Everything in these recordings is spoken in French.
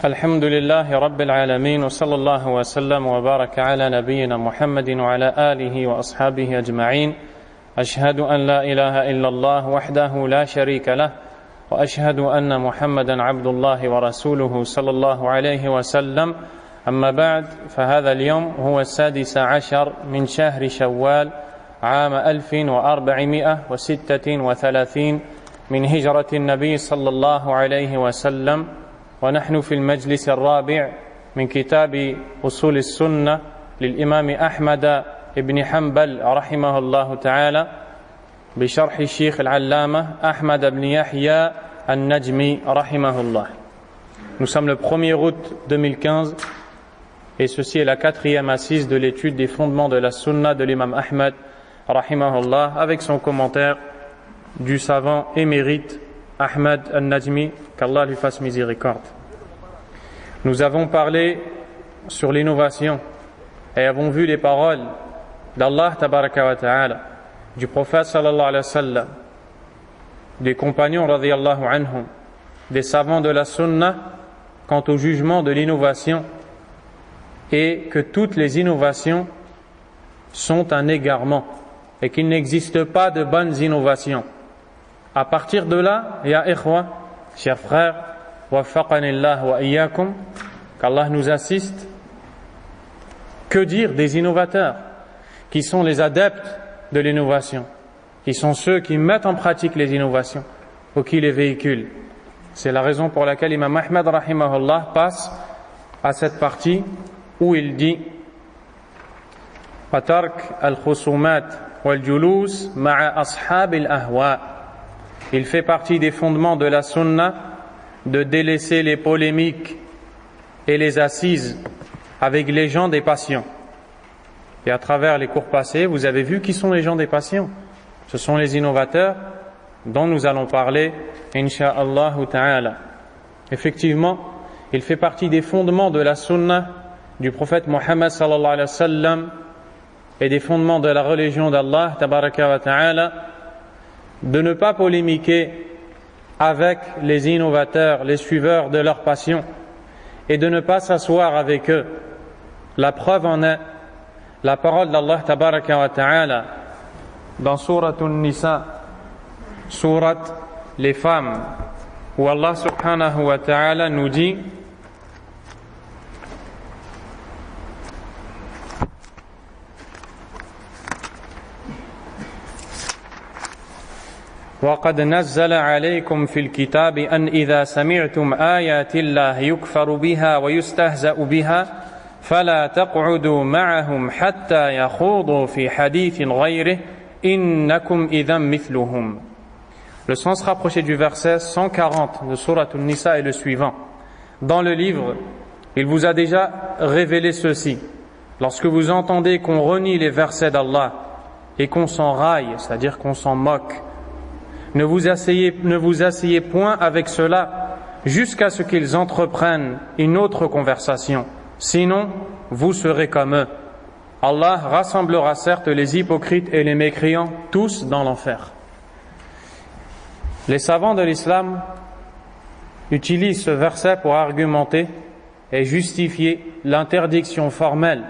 الحمد لله رب العالمين وصلى الله وسلم وبارك على نبينا محمد وعلى آله وأصحابه أجمعين. أشهد أن لا إله إلا الله وحده لا شريك له وأشهد أن محمدا عبد الله ورسوله صلى الله عليه وسلم. أما بعد فهذا اليوم هو 16 من شهر شوال عام 1436 من هجرة النبي صلى الله عليه وسلم، ونحن في المجلس الرابع من كتاب أصول السنة للإمام أحمد بن حنبل رحمه الله تعالى بشرح الشيخ العلامة أحمد بن يحيى النجمي رحمه الله. Nous sommes le 1er août 2015 et ceci est la 4e assise de l'étude des fondements de la sunna de l'imam Ahmad rahimahullah avec son commentaire du savant émérite Ahmad al-Najmi, qu'Allah lui fasse miséricorde. Nous avons parlé sur l'innovation et avons vu les paroles d'Allah tabaraka wa ta'ala, du prophète sallallahu alayhi wa sallam, des compagnons radiyallahu anhum, des savants de la sunna quant au jugement de l'innovation, et que toutes les innovations sont un égarement et qu'il n'existe pas de bonnes innovations. À partir de là, ya ikhwa, chers frères, waffaqanillah wa iyyakum, qu'Allah nous assiste, que dire des innovateurs qui sont les adeptes de l'innovation, qui sont ceux qui mettent en pratique les innovations ou qui les véhiculent. C'est la raison pour laquelle Imam Ahmad rahimahullah passe à cette partie où il dit Fatark al-khusumat wal-julus ma'a ashab al-ahwa. Il fait partie des fondements de la sunna de délaisser les polémiques et les assises avec les gens des passions. Et à travers les cours passés, vous avez vu qui sont les gens des passions. Ce sont les innovateurs dont nous allons parler, insha'Allah ta'ala. Effectivement, il fait partie des fondements de la sunna du prophète Muhammad sallallahu alayhi wa sallam et des fondements de la religion d'Allah tabaraka wa ta'ala de ne pas polémiquer avec les innovateurs, les suiveurs de leur passion, et de ne pas s'asseoir avec eux. La preuve en est la parole d'Allah tabaraka wa ta'ala dans Surat An-Nisa, Surat les femmes, où Allah subhanahu wa ta'ala nous dit وَقَدْ نَزَّلَ عَلَيْكُمْ فِي الْكِتَابِ أَنْ إِذَا سَمِعْتُمْ آيَاتِ اللَّهِ يُكْفَرُ بِهَا وَيُسْتَهْزَأُ بِهَا فَلَا تَقْعُدُوا مَعَهُمْ حَتَّى يَخُوضُوا فِي حَدِيثٍ غَيْرِهِ إِنَّكُمْ إِذًا مِثْلُهُمْ. Le sens rapproché du verset 140 de Surat An-Nisa est le suivant. Dans le livre, il vous a déjà révélé ceci. Lorsque vous entendez qu'on renie les versets d'Allah et qu'on s'en raille, c'est-à-dire qu'on s'en moque, ne vous asseyez point avec cela jusqu'à ce qu'ils entreprennent une autre conversation. Sinon, vous serez comme eux. Allah rassemblera certes les hypocrites et les mécréants tous dans l'enfer. Les savants de l'islam utilisent ce verset pour argumenter et justifier l'interdiction formelle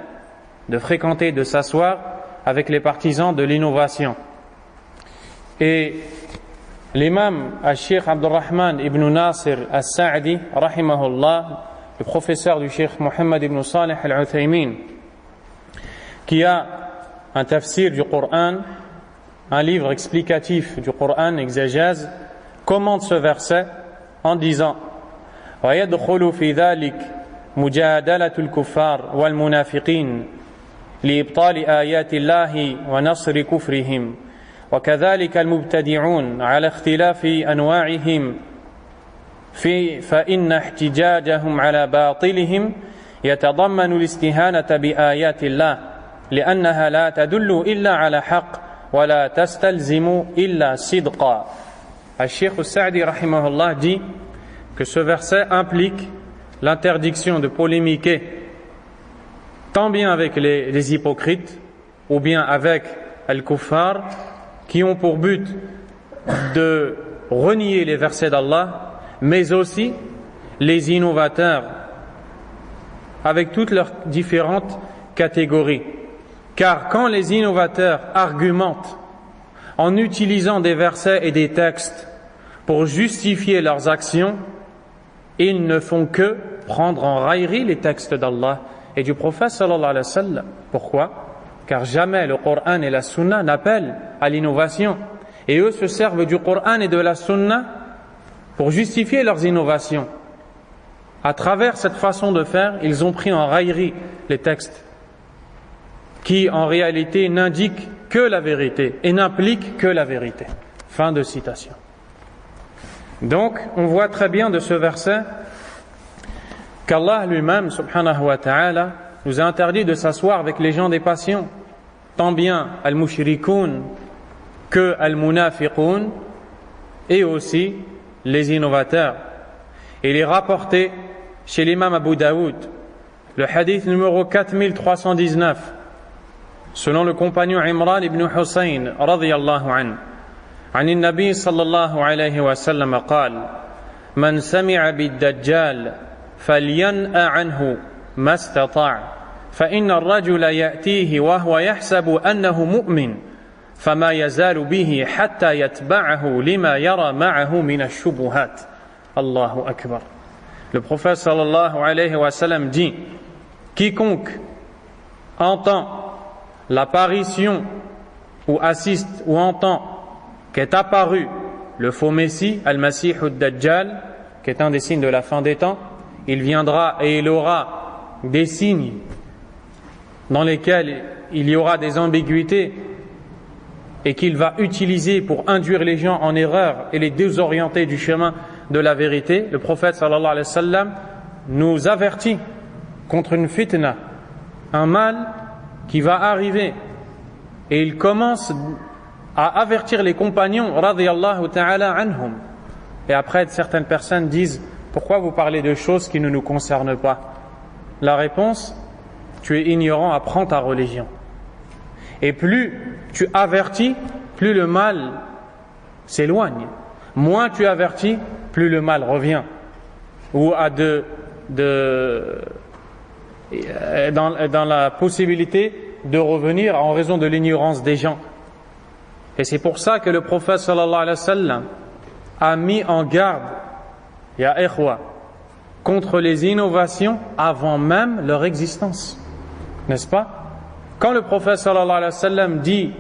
de fréquenter, de s'asseoir avec les partisans de l'innovation. Et l'imam al-Sheikh Abdurrahman ibn Nasir al-Sa'di, rahimahullah, le professeur du Sheikh Mohammed ibn Salih al-Uthaymin, qui a un tafsir du Coran, un livre explicatif du Coran, exégèse, commente ce verset en disant وَيَدْخُلُ فِي ذَلِكَ مُجَادَلَةُ الْكُفَّارِ وَالْمُنَافِقِينَ لِإِبْطَالِ آيَاتِ اللَّهِ وَنَصْرِ كُفْرِهِمْ وكذلك المبتدعون على اختلاف أنواعهم فإن احتجاجهم على باطلهم يتضمن الاستهانة بآيات الله لأنها لا تدل إلا على حق ولا تستلزم إلا صدقا. Al-Sheikh al-Sa'di rahimahullah dit que ce verset implique l'interdiction de polémiquer tant bien avec les hypocrites ou bien avec al-kuffar qui ont pour but de renier les versets d'Allah, mais aussi les innovateurs, avec toutes leurs différentes catégories. Car quand les innovateurs argumentent en utilisant des versets et des textes pour justifier leurs actions, ils ne font que prendre en raillerie les textes d'Allah et du prophète sallallahu alayhi wa sallam. Pourquoi? Car jamais le Coran et la Sunna n'appellent à l'innovation. Et eux se servent du Coran et de la Sunna pour justifier leurs innovations. À travers cette façon de faire, ils ont pris en raillerie les textes qui en réalité n'indiquent que la vérité et n'impliquent que la vérité. Fin de citation. Donc, on voit très bien de ce verset qu'Allah lui-même, subhanahu wa ta'ala, nous a interdit de s'asseoir avec les gens des passions, tant bien al-mushrikoun que al-munafiqoun, et aussi les innovateurs. Il est rapporté chez l'imam Abu Daoud, le hadith numéro 4319, selon le compagnon Imran ibn Hussein radiyallahu anhu, عن النبي صلى الله عليه وسلم قال من سمع بالدجال فلينأ عنه ما استطاع فإن الرجل يأتيه وهو يحسب أنه مؤمن فما يزال به حتى يتبعه لما يرى معه من الشبهات. الله أكبر. Le prophète sallallahu alayhi wa sallam dit: quiconque entend l'apparition ou assiste ou entend qu'est apparu le faux Messie, Al-Masih ad-Dajjal, qui est un des signes de la fin des temps, il viendra et il aura des signes dans lesquels il y aura des ambiguïtés et qu'il va utiliser pour induire les gens en erreur et les désorienter du chemin de la vérité. Le prophète sallallahu alayhi wa sallam nous avertit contre une fitna, un mal qui va arriver, et il commence à avertir les compagnons radiyallahu ta'ala anhum. Et après, certaines personnes disent: pourquoi vous parlez de choses qui ne nous concernent pas? La réponse: tu es ignorant, apprends ta religion. Et plus tu avertis, plus le mal s'éloigne. Moins tu avertis, plus le mal revient ou a dans la possibilité de revenir en raison de l'ignorance des gens. Et c'est pour ça que le prophète sallallahu alayhi wa sallam a mis en garde, ya ikhwa, contre les innovations avant même leur existence. N'est-ce pas? Quand le prophète sallallahu alayhi wa sallam dit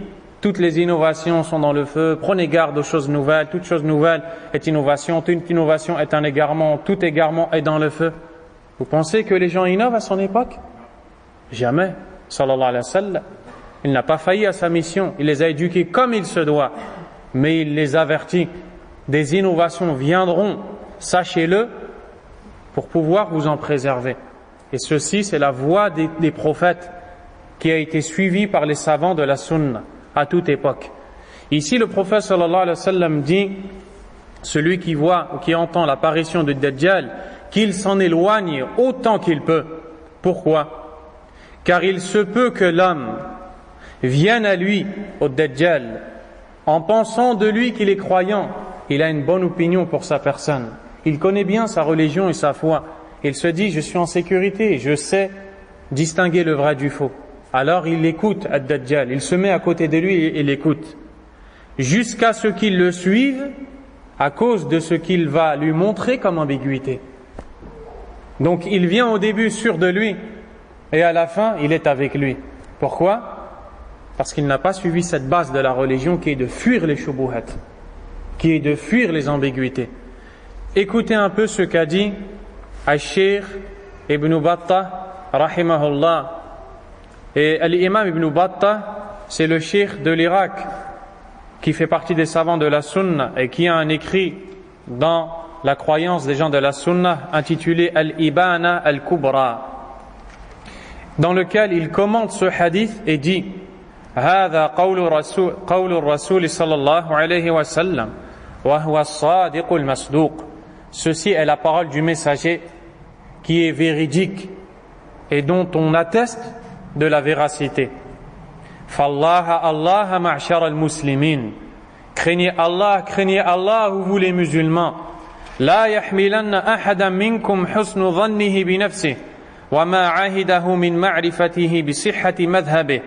toutes les innovations sont dans le feu, prenez garde aux choses nouvelles, toute chose nouvelle est innovation, toute innovation est un égarement, tout égarement est dans le feu. Vous pensez que les gens innovent à son époque? Jamais, sallallahu alayhi wa sallam. Il n'a pas failli à sa mission, il les a éduqués comme il se doit, mais il les avertit. Des innovations viendront, sachez-le, pour pouvoir vous en préserver. Et ceci, c'est la voie des prophètes qui a été suivie par les savants de la sunna à toute époque. Ici, le prophète sallallahu alayhi wa sallam dit: celui qui voit ou qui entend l'apparition de Dajjal, qu'il s'en éloigne autant qu'il peut. Pourquoi? Car il se peut que l'homme vienne à lui, au Dajjal, en pensant de lui qu'il est croyant. Il a une bonne opinion pour sa personne. Il connaît bien sa religion et sa foi. Il se dit: je suis en sécurité, je sais distinguer le vrai du faux. Alors il écoute Ad-Dajjal, il se met à côté de lui et l'écoute. Jusqu'à ce qu'il le suive à cause de ce qu'il va lui montrer comme ambiguïté. Donc il vient au début sûr de lui et à la fin il est avec lui. Pourquoi? Parce qu'il n'a pas suivi cette base de la religion qui est de fuir les shubuhat, qui est de fuir les ambiguïtés. Écoutez un peu ce qu'a dit Al-Sheikh Ibn Battah rahimahullah. Et l'imam Ibn Battah, c'est le cheikh de l'Irak qui fait partie des savants de la sunna et qui a un écrit dans la croyance des gens de la sunna intitulé Al-Ibana Al-Kubra, dans lequel il commente ce hadith et dit: هذا قول الرسول صلى الله عليه وسلم وهو الصادق المصدوق. Ceci est la parole du messager qui est véridique et dont on atteste de la véracité. فالله الله معشر المسلمين. Craignez Allah, vous les musulmans. لا يحملن أحدا منكم حسن ظنه بنفسه وما عهده من معرفته بصحة مذهبه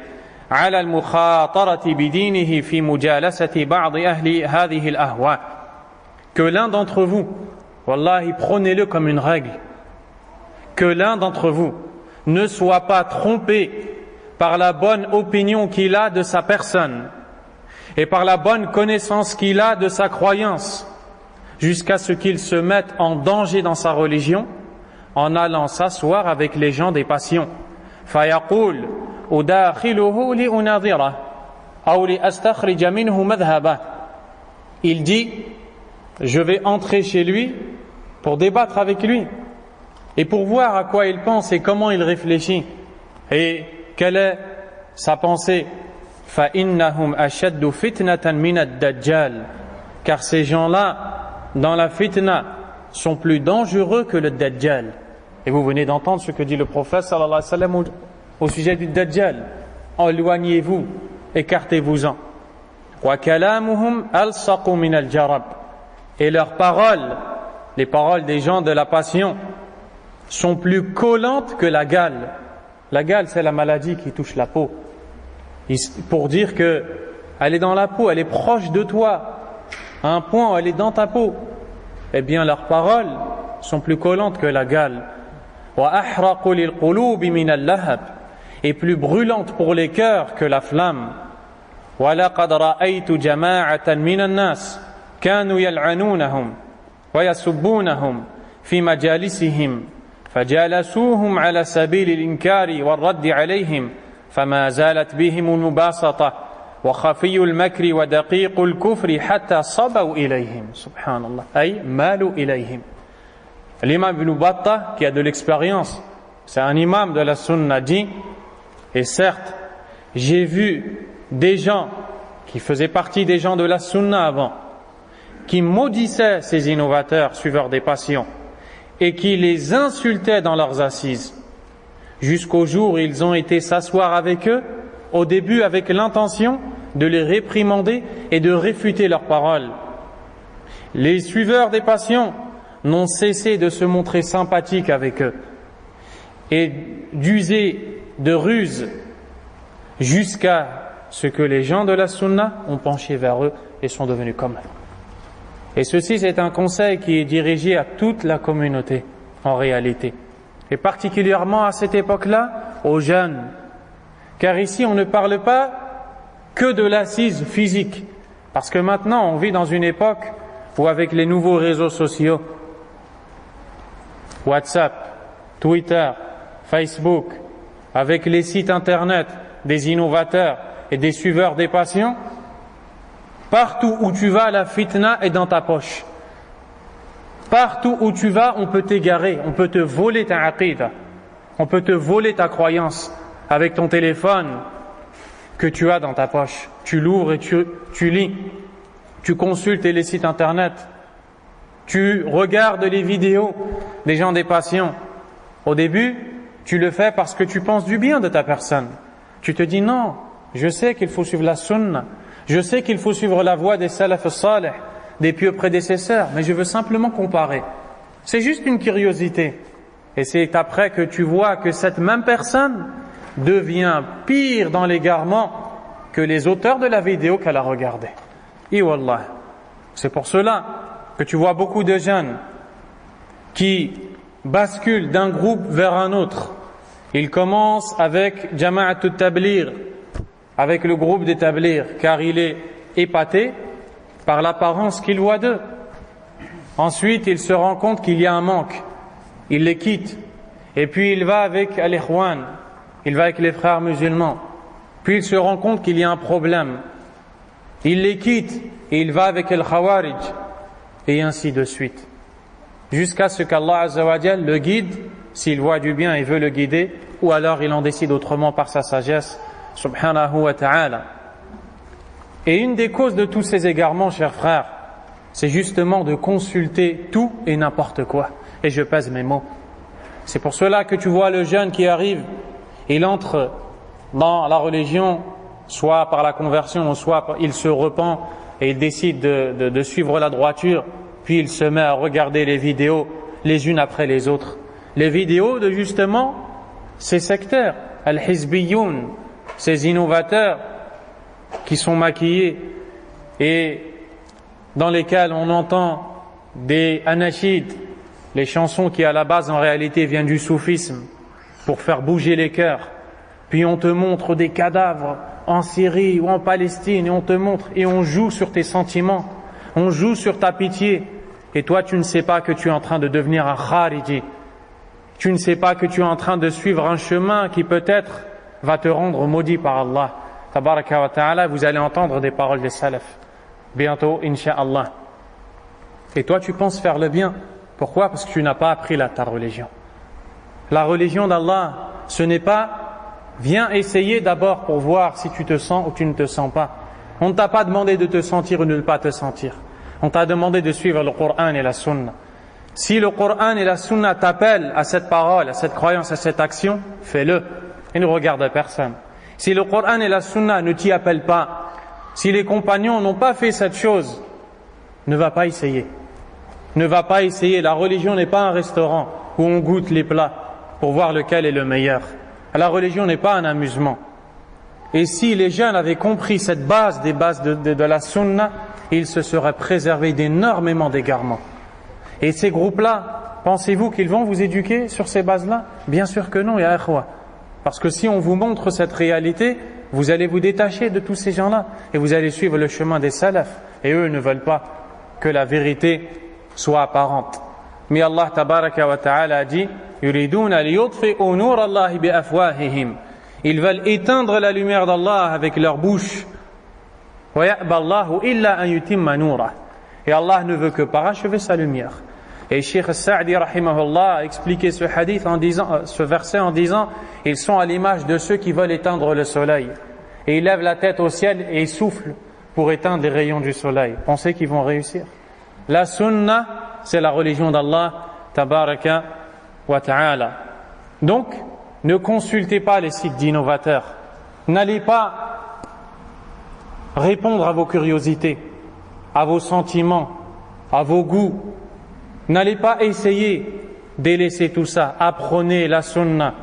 على المخاطرة بدينه في مجالسة بعض أهل هذه الأهواء. Que l'un d'entre vous, wallahi, prenez-le comme une règle, que l'un d'entre vous ne soit pas trompé par la bonne opinion qu'il a de sa personne et par la bonne connaissance qu'il a de sa croyance, jusqu'à ce qu'il se mette en danger dans sa religion en allant s'asseoir avec les gens des passions. فيقول أداخله لأناظره أو لأستخرج منه مذهبه. Il dit, je vais entrer chez lui pour débattre avec lui et pour voir à quoi il pense et comment il réfléchit et quelle est sa pensée. فإنهم أشد فتنة من الدجال. Car ces gens-là, dans la fitna, sont plus dangereux que le Dajjal. Et vous venez d'entendre ce que dit le prophète sallallahu alayhi wa sallam au sujet du Dajjal. Éloignez-vous, écartez-vous-en. وَكَلَامُهُمْ أَلْصَقُ مِنَ الْجَرَبِ. Et leurs paroles, les paroles des gens de la passion, sont plus collantes que la gale. La gale, c'est la maladie qui touche la peau. Pour dire que elle est dans la peau, elle est proche de toi, à un point, elle est dans ta peau. Eh bien, leurs paroles sont plus collantes que la gale. وَأَحْرَقُ لِلْقُلُوبِ مِنَ اللَّهَبِ. Et plus brûlantes pour les cœurs que la flamme. وَلَقَدْ رَأَيْتُ جَمَاعَةً مِنَ النَّاسِ كَانُوا يَلْعَنُونَهُمْ وَيَسُبُّونَهُمْ فِي مَجَالِسِهِمْ فَجَالَسُوهُمْ عَلَى سَبِيلِ الْإِنْكَارِ وَالرَّدِّ عَلَيْهِمْ فما زالت بهم المباسطة وخفي المكر ودقيق الكفر حتى صبوا إليهم. سبحان الله. أي مالوا إليهم. L'imam Ibn Battah, qui a de l'expérience, c'est un imam de la sunna, dit, et certes, j'ai vu des gens qui faisaient partie des gens de la sunna avant, qui maudissaient ces innovateurs, suiveurs des passions, et qui les insultaient dans leurs assises, jusqu'au jour où ils ont été s'asseoir avec eux, au début avec l'intention de les réprimander et de réfuter leurs paroles. Les suiveurs des passions n'ont cessé de se montrer sympathiques avec eux et d'user de ruses jusqu'à ce que les gens de la sunna ont penché vers eux et sont devenus comme eux. Et ceci, c'est un conseil qui est dirigé à toute la communauté en réalité, et particulièrement à cette époque-là, aux jeunes. Car ici, on ne parle pas que de l'assise physique, parce que maintenant, on vit dans une époque où avec les nouveaux réseaux sociaux, WhatsApp, Twitter, Facebook, avec les sites internet des innovateurs et des suiveurs des passions, partout où tu vas, la fitna est dans ta poche. Partout où tu vas, on peut t'égarer, on peut te voler ta aqida, on peut te voler ta croyance avec ton téléphone que tu as dans ta poche. Tu l'ouvres et tu lis, tu consultes les sites internet, tu regardes les vidéos des gens des passions. Au début, tu le fais parce que tu penses du bien de ta personne. Tu te dis non, je sais qu'il faut suivre la sunna, je sais qu'il faut suivre la voie des salaf salih, des pieux prédécesseurs, mais je veux simplement comparer. C'est juste une curiosité. Et c'est après que tu vois que cette même personne devient pire dans l'égarement que les auteurs de la vidéo qu'elle a regardée. Et wallah, c'est pour cela que tu vois beaucoup de jeunes qui basculent d'un groupe vers un autre. Ils commencent avec Jama'at Tabligh, avec le groupe des Tabligh, car il est épaté par l'apparence qu'il voit d'eux. Ensuite, il se rend compte qu'il y a un manque. Il les quitte. Et puis il va avec Al-Ikhwan, il va avec les frères musulmans. Puis il se rend compte qu'il y a un problème. Il les quitte et il va avec Al-Khawarij. Et ainsi de suite. Jusqu'à ce qu'Allah Azza wa Jal le guide, s'il voit du bien et veut le guider, ou alors il en décide autrement par sa sagesse, subhanahu wa ta'ala. Et une des causes de tous ces égarements, chers frères, c'est justement de consulter tout et n'importe quoi. Et je pèse mes mots. C'est pour cela que tu vois le jeune qui arrive, il entre dans la religion, soit par la conversion, soit il se repent et il décide de suivre la droiture. puis il se met à regarder les vidéos les unes après les autres. Les vidéos de justement ces sectaires, al-hizbiyoun, ces innovateurs qui sont maquillés et dans lesquels on entend des anashids, les chansons qui à la base en réalité viennent du soufisme pour faire bouger les cœurs. Puis on te montre des cadavres en Syrie ou en Palestine et on te montre et on joue sur tes sentiments, on joue sur ta pitié et toi tu ne sais pas que tu es en train de devenir un khariji, tu ne sais pas que tu es en train de suivre un chemin qui peut-être va te rendre maudit par Allah tabaraka wa ta'ala. Vous allez entendre des paroles des salafs bientôt incha'Allah et toi tu penses faire le bien. Pourquoi? Parce que tu n'as pas appris ta religion. La religion d'Allah, ce n'est pas viens essayer d'abord pour voir si tu te sens ou tu ne te sens pas. On ne t'a pas demandé de te sentir ou de ne pas te sentir. On t'a demandé de suivre le Coran et la Sunna. Si le Coran et la Sunna t'appellent à cette parole, à cette croyance, à cette action, fais-le et ne regarde personne. Si le Coran et la Sunna ne t'y appellent pas, si les compagnons n'ont pas fait cette chose, ne va pas essayer. Ne va pas essayer. La religion n'est pas un restaurant où on goûte les plats pour voir lequel est le meilleur. La religion n'est pas un amusement. Et si les jeunes avaient compris cette base des bases de la sunna, ils se seraient préservés d'énormément d'égarements. Et ces groupes-là, pensez-vous qu'ils vont vous éduquer sur ces bases-là? Bien sûr que non, ya ikhwa. Parce que si on vous montre cette réalité, vous allez vous détacher de tous ces gens-là et vous allez suivre le chemin des salafs. Et eux ne veulent pas que la vérité soit apparente. Mais Allah tabaraka wa ta'ala a dit yuriduna liyutfi'u nur Allah bi afwahihim. Ils veulent éteindre la lumière d'Allah avec leur bouche. Wa ya'ba Allahu illa an yutimma nurah. Et Allah ne veut que parachever sa lumière. Et Cheikh Sa'di rahimahullah a expliqué ce hadith en disant, ce verset en disant ils sont à l'image de ceux qui veulent éteindre le soleil. Et ils lèvent la tête au ciel et ils soufflent pour éteindre les rayons du soleil. Pensez qu'ils vont réussir? La sunna, c'est la religion d'Allah tabaraka wa ta'ala. Donc, ne consultez pas les sites d'innovateurs. N'allez pas répondre à vos curiosités, à vos sentiments, à vos goûts. N'allez pas essayer délaisser tout ça. Apprenez la sunna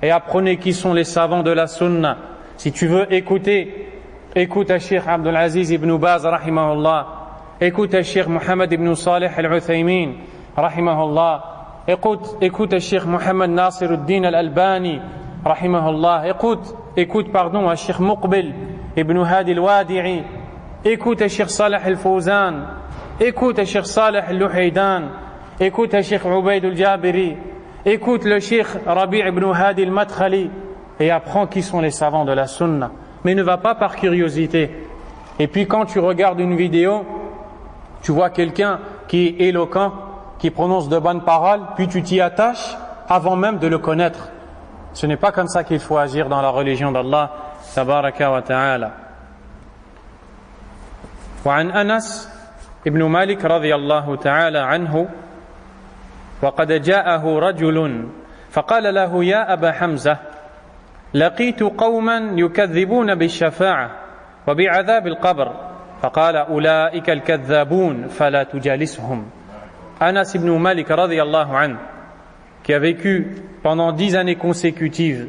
et apprenez qui sont les savants de la sunna. Si tu veux écouter, écoute Cheikh Abdul Aziz ibn Baz rahimahullah. Écoute Cheikh Mohammed ibn Salih al-Uthaymin rahimahullah. Écoute Cheikh Mohammed Nasiruddin al-Albani rahimahullah. Écoute Cheikh Muqbil ibn Hadi al-Wadi'i. Écoute Cheikh Salih al-Fawzan. Écoute Cheikh Salih al-Luhaydan. Écoute Cheikh Ubayd al-Jabiri. Écoute le Cheikh Rabi' ibn Hadi al-Madkhali et apprends qui sont les savants de la sunna. Mais ne va pas par curiosité. Et puis quand tu regardes une vidéo, tu vois quelqu'un qui est éloquent, qui prononce de bonnes paroles, puis tu t'y attaches avant même de le connaître. Ce n'est pas comme ça qu'il faut agir dans la religion d'Allah tabaraka wa ta'ala. وعن أنس ابن مالك رضي الله تعالى عنه وقد جاءه رجل فقال له يا أبا حمزة لقيت قوما يكذبون بالشفاعة وبعذاب القبر فقال أولئك الكذابون فلا تجالسهم. Anas ibn Malik radiyallahu anhu, qui a vécu pendant 10 années consécutives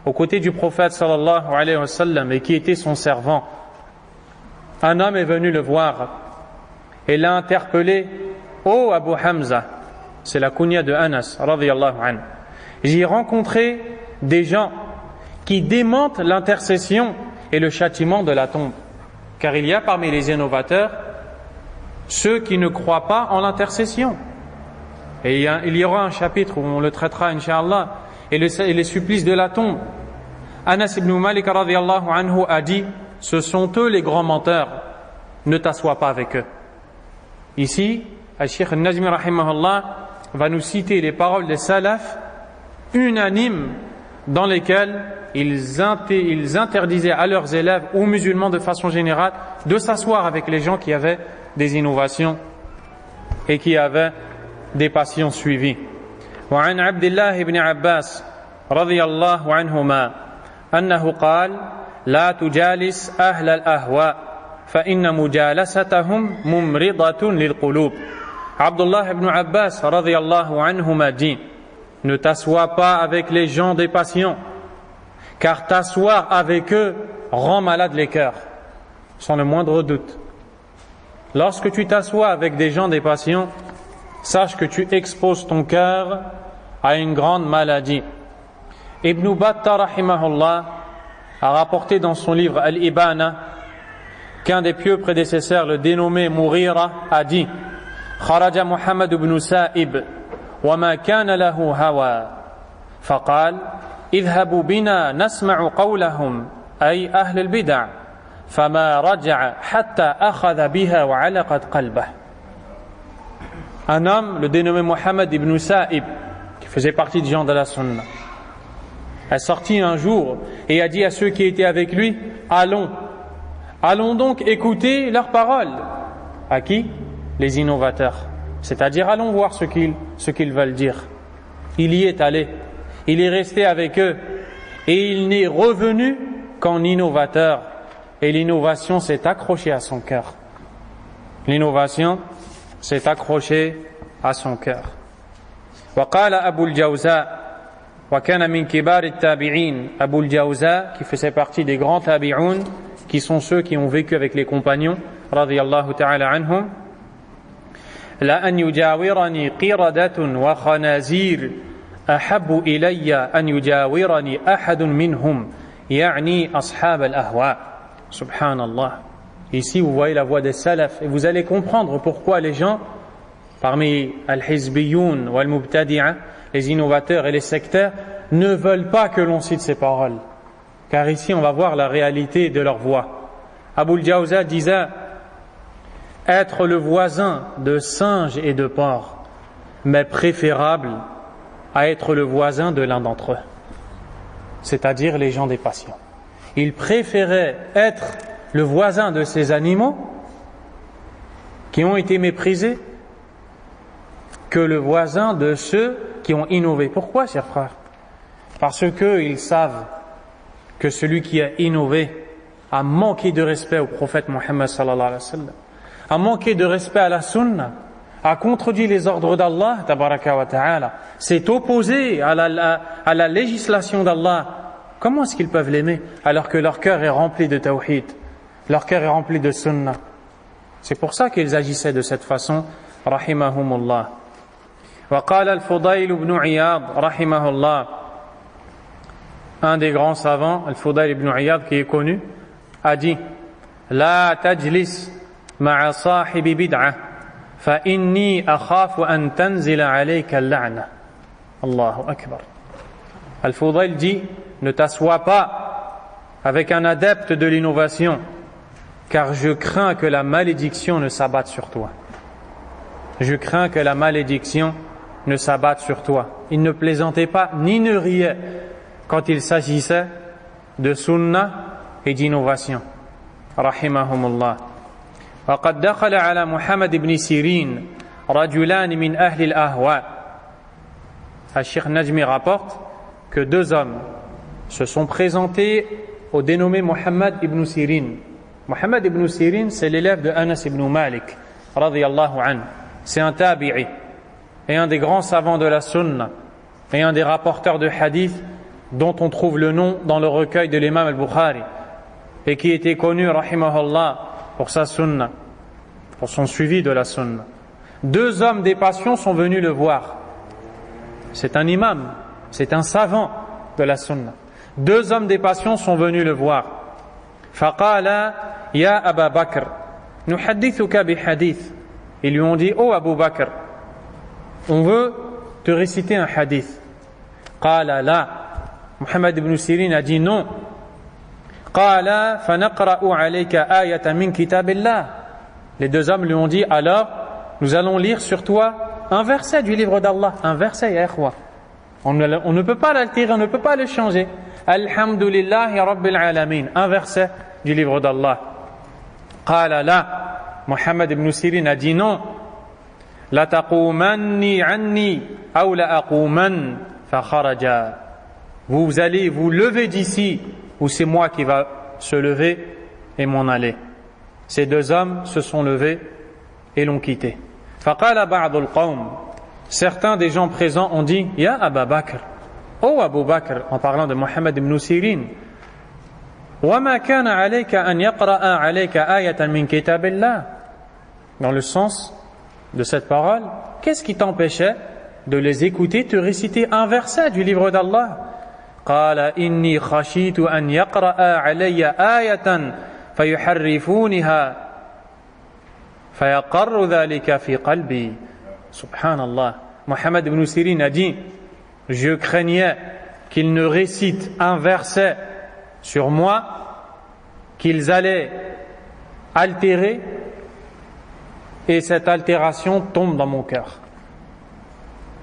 aux côtés du prophète sallallahu alayhi wa sallam et qui était son servant, un homme est venu le voir et l'a interpellé: Oh Abu Hamza, c'est la kunya de Anas radiyallahu anhu. J'ai rencontré des gens qui démentent l'intercession et le châtiment de la tombe. Car il y a parmi les innovateurs ceux qui ne croient pas en l'intercession. Et il y aura un chapitre où on le traitera, Inch'Allah, et les supplices de la tombe. Anas ibn Malik radiyallahu anhu a dit: ce sont eux les grands menteurs, ne t'assois pas avec eux. Ici, Al-Sheikh Al-Najmi rahimahullah va nous citer les paroles des salafs unanimes dans lesquelles ils interdisaient à leurs élèves, aux musulmans de façon générale, de s'asseoir avec les gens qui avaient des innovations et qui avaient des passions suivies. وعن عبد الله بن عباس رضي الله عنهما أنه قال لا تجالس أهل الأهواء فإن مجالستهم ممرضة للقلوب. Abdullah ibn Abbas radhiyallahu anhuma dit: ne t'assois pas avec les gens des passions, car t'asseoir avec eux rend malade les cœurs, sans le moindre doute. Lorsque tu t'assois avec des gens des passions, sache que tu exposes ton cœur à une grande maladie. Ibn Battah rahimahullah a rapporté dans son livre Al-Ibana qu'un des pieux prédécesseurs, le dénommé Mughira, a dit: خرج محمد بن سائب وما كان له هوى فقال اذهبوا بنا نسمع قولهم أي أهل البدع فما رجع حتى أخذ بها وعلقت قلبه. Un homme, le dénommé Mohammed ibn Sa'ib, qui faisait partie des gens de la Sunna, est sorti un jour et a dit à ceux qui étaient avec lui: allons donc écouter leurs paroles. À qui? Les innovateurs. C'est-à-dire, allons voir ce qu'ils veulent dire. Il y est allé, il est resté avec eux et il n'est revenu qu'en innovateur. Et l'innovation s'est accrochée à son cœur. L'innovation s'est accrochée à son cœur. وقال أبو الجوزاء وكان من كبار التابعين. Abu al-Jawza, qui faisait partie des grands tabi'un, qui sont ceux qui ont vécu avec les compagnons radiyallahu ta'ala anhum: لأن يجاورني قردة وخنازير أحب إلي أن يجاورني أحد منهم يعني أصحاب الأهواء. Subhanallah. Ici vous voyez la voix des salaf et vous allez comprendre pourquoi les gens parmi al-hizbiyoun ou al-mubtadi'a, les innovateurs et les sectaires, ne veulent pas que l'on cite ces paroles, car ici on va voir la réalité de leur voix. Abu al-Jawza disait: être le voisin de singes et de porcs m'est préférable à être le voisin de l'un d'entre eux, c'est-à-dire les gens des passions. Il préférait être le voisin de ces animaux qui ont été méprisés que le voisin de ceux qui ont innové. Pourquoi, chers frères? Parce qu'ils savent que celui qui a innové a manqué de respect au prophète Mohammed sallallahu alayhi wa sallam, a manqué de respect à la sunna, a contredit les ordres d'Allah tabaraka wa ta'ala, s'est opposé à la législation d'Allah. Comment est-ce qu'ils peuvent l'aimer alors que leur cœur est rempli de tawhid, leur cœur est rempli de sunna? C'est pour ça qu'ils agissaient de cette façon, rahimahumullah. وقال الفضيل بن عياض رحمه الله, un des grands savants, Al-Fudayl ibn Iyad, qui est connu, a dit: لا تجلس مع صاحب بدعة فإني أخاف أن تنزل عليك اللعنة. Allahu Akbar. Al-Fudayl dit: ne t'assois pas avec un adepte de l'innovation, car je crains que la malédiction ne s'abatte sur toi. Je crains que la malédiction ne s'abatte sur toi. Il ne plaisantait pas ni ne riait quand il s'agissait de sunna et d'innovation. Rahimahumullah. وقد دخل على محمد بن سيرين رجلان من أهل الأهواء. Al-Sheikh Najmi rapporte que deux hommes se sont présentés au dénommé Muhammad ibn Sirin. Muhammad ibn Sirin, c'est l'élève de Anas ibn Malik radiyallahu anhu. C'est un tabi'i et un des grands savants de la sunna et un des rapporteurs de hadith dont on trouve le nom dans le recueil de l'imam al-Bukhari et qui était connu, rahimahullah, pour sa sunna, pour son suivi de la sunna. Deux hommes des passions sont venus le voir. C'est un imam, c'est un savant de la sunna. Deux hommes des passions sont venus le voir. فقال يا أبا بكر نحدثك بحديث. Ils lui ont dit: oh Abu Bakr, on veut te réciter un hadith. قال لا. Muhammad ibn Sirin a dit non. قال فنقرأ عليك آية من كتاب الله. Les deux hommes lui ont dit: alors nous allons lire sur toi un verset du livre d'Allah, un verset, ya ikhwa. On ne peut pas l'altérer, on ne peut pas le changer. Alhamdulillahi Rabbil Alamin, un verset du livre d'Allah. قال لا. Muhammad ibn Sirin a dit non. La taqumanni anni ou la aquman fa kharaja. Vous allez vous lever d'ici ou c'est moi qui va se lever et m'en aller. Ces deux hommes se sont levés et l'ont quitté. فقال بعض القوم, certains des gens présents ont dit, Ya Aba Bakr, ô Abu Bakr, en parlant de Mohammed ibn Sirin, وما كان عليك أن يقرأ عليك آية من كتاب الله. Dans le sens de cette parole, qu'est-ce qui t'empêchait de les écouter te réciter un verset du livre d'Allah? قال إني خشيت أن يقرأ علي آية فيحرفونها فيقر ذلك في قلبي. Subhanallah. Mohammed ibn Sirin a dit, je craignais qu'ils ne récitent un verset sur moi, qu'ils allaient altérer, et cette altération tombe dans mon cœur.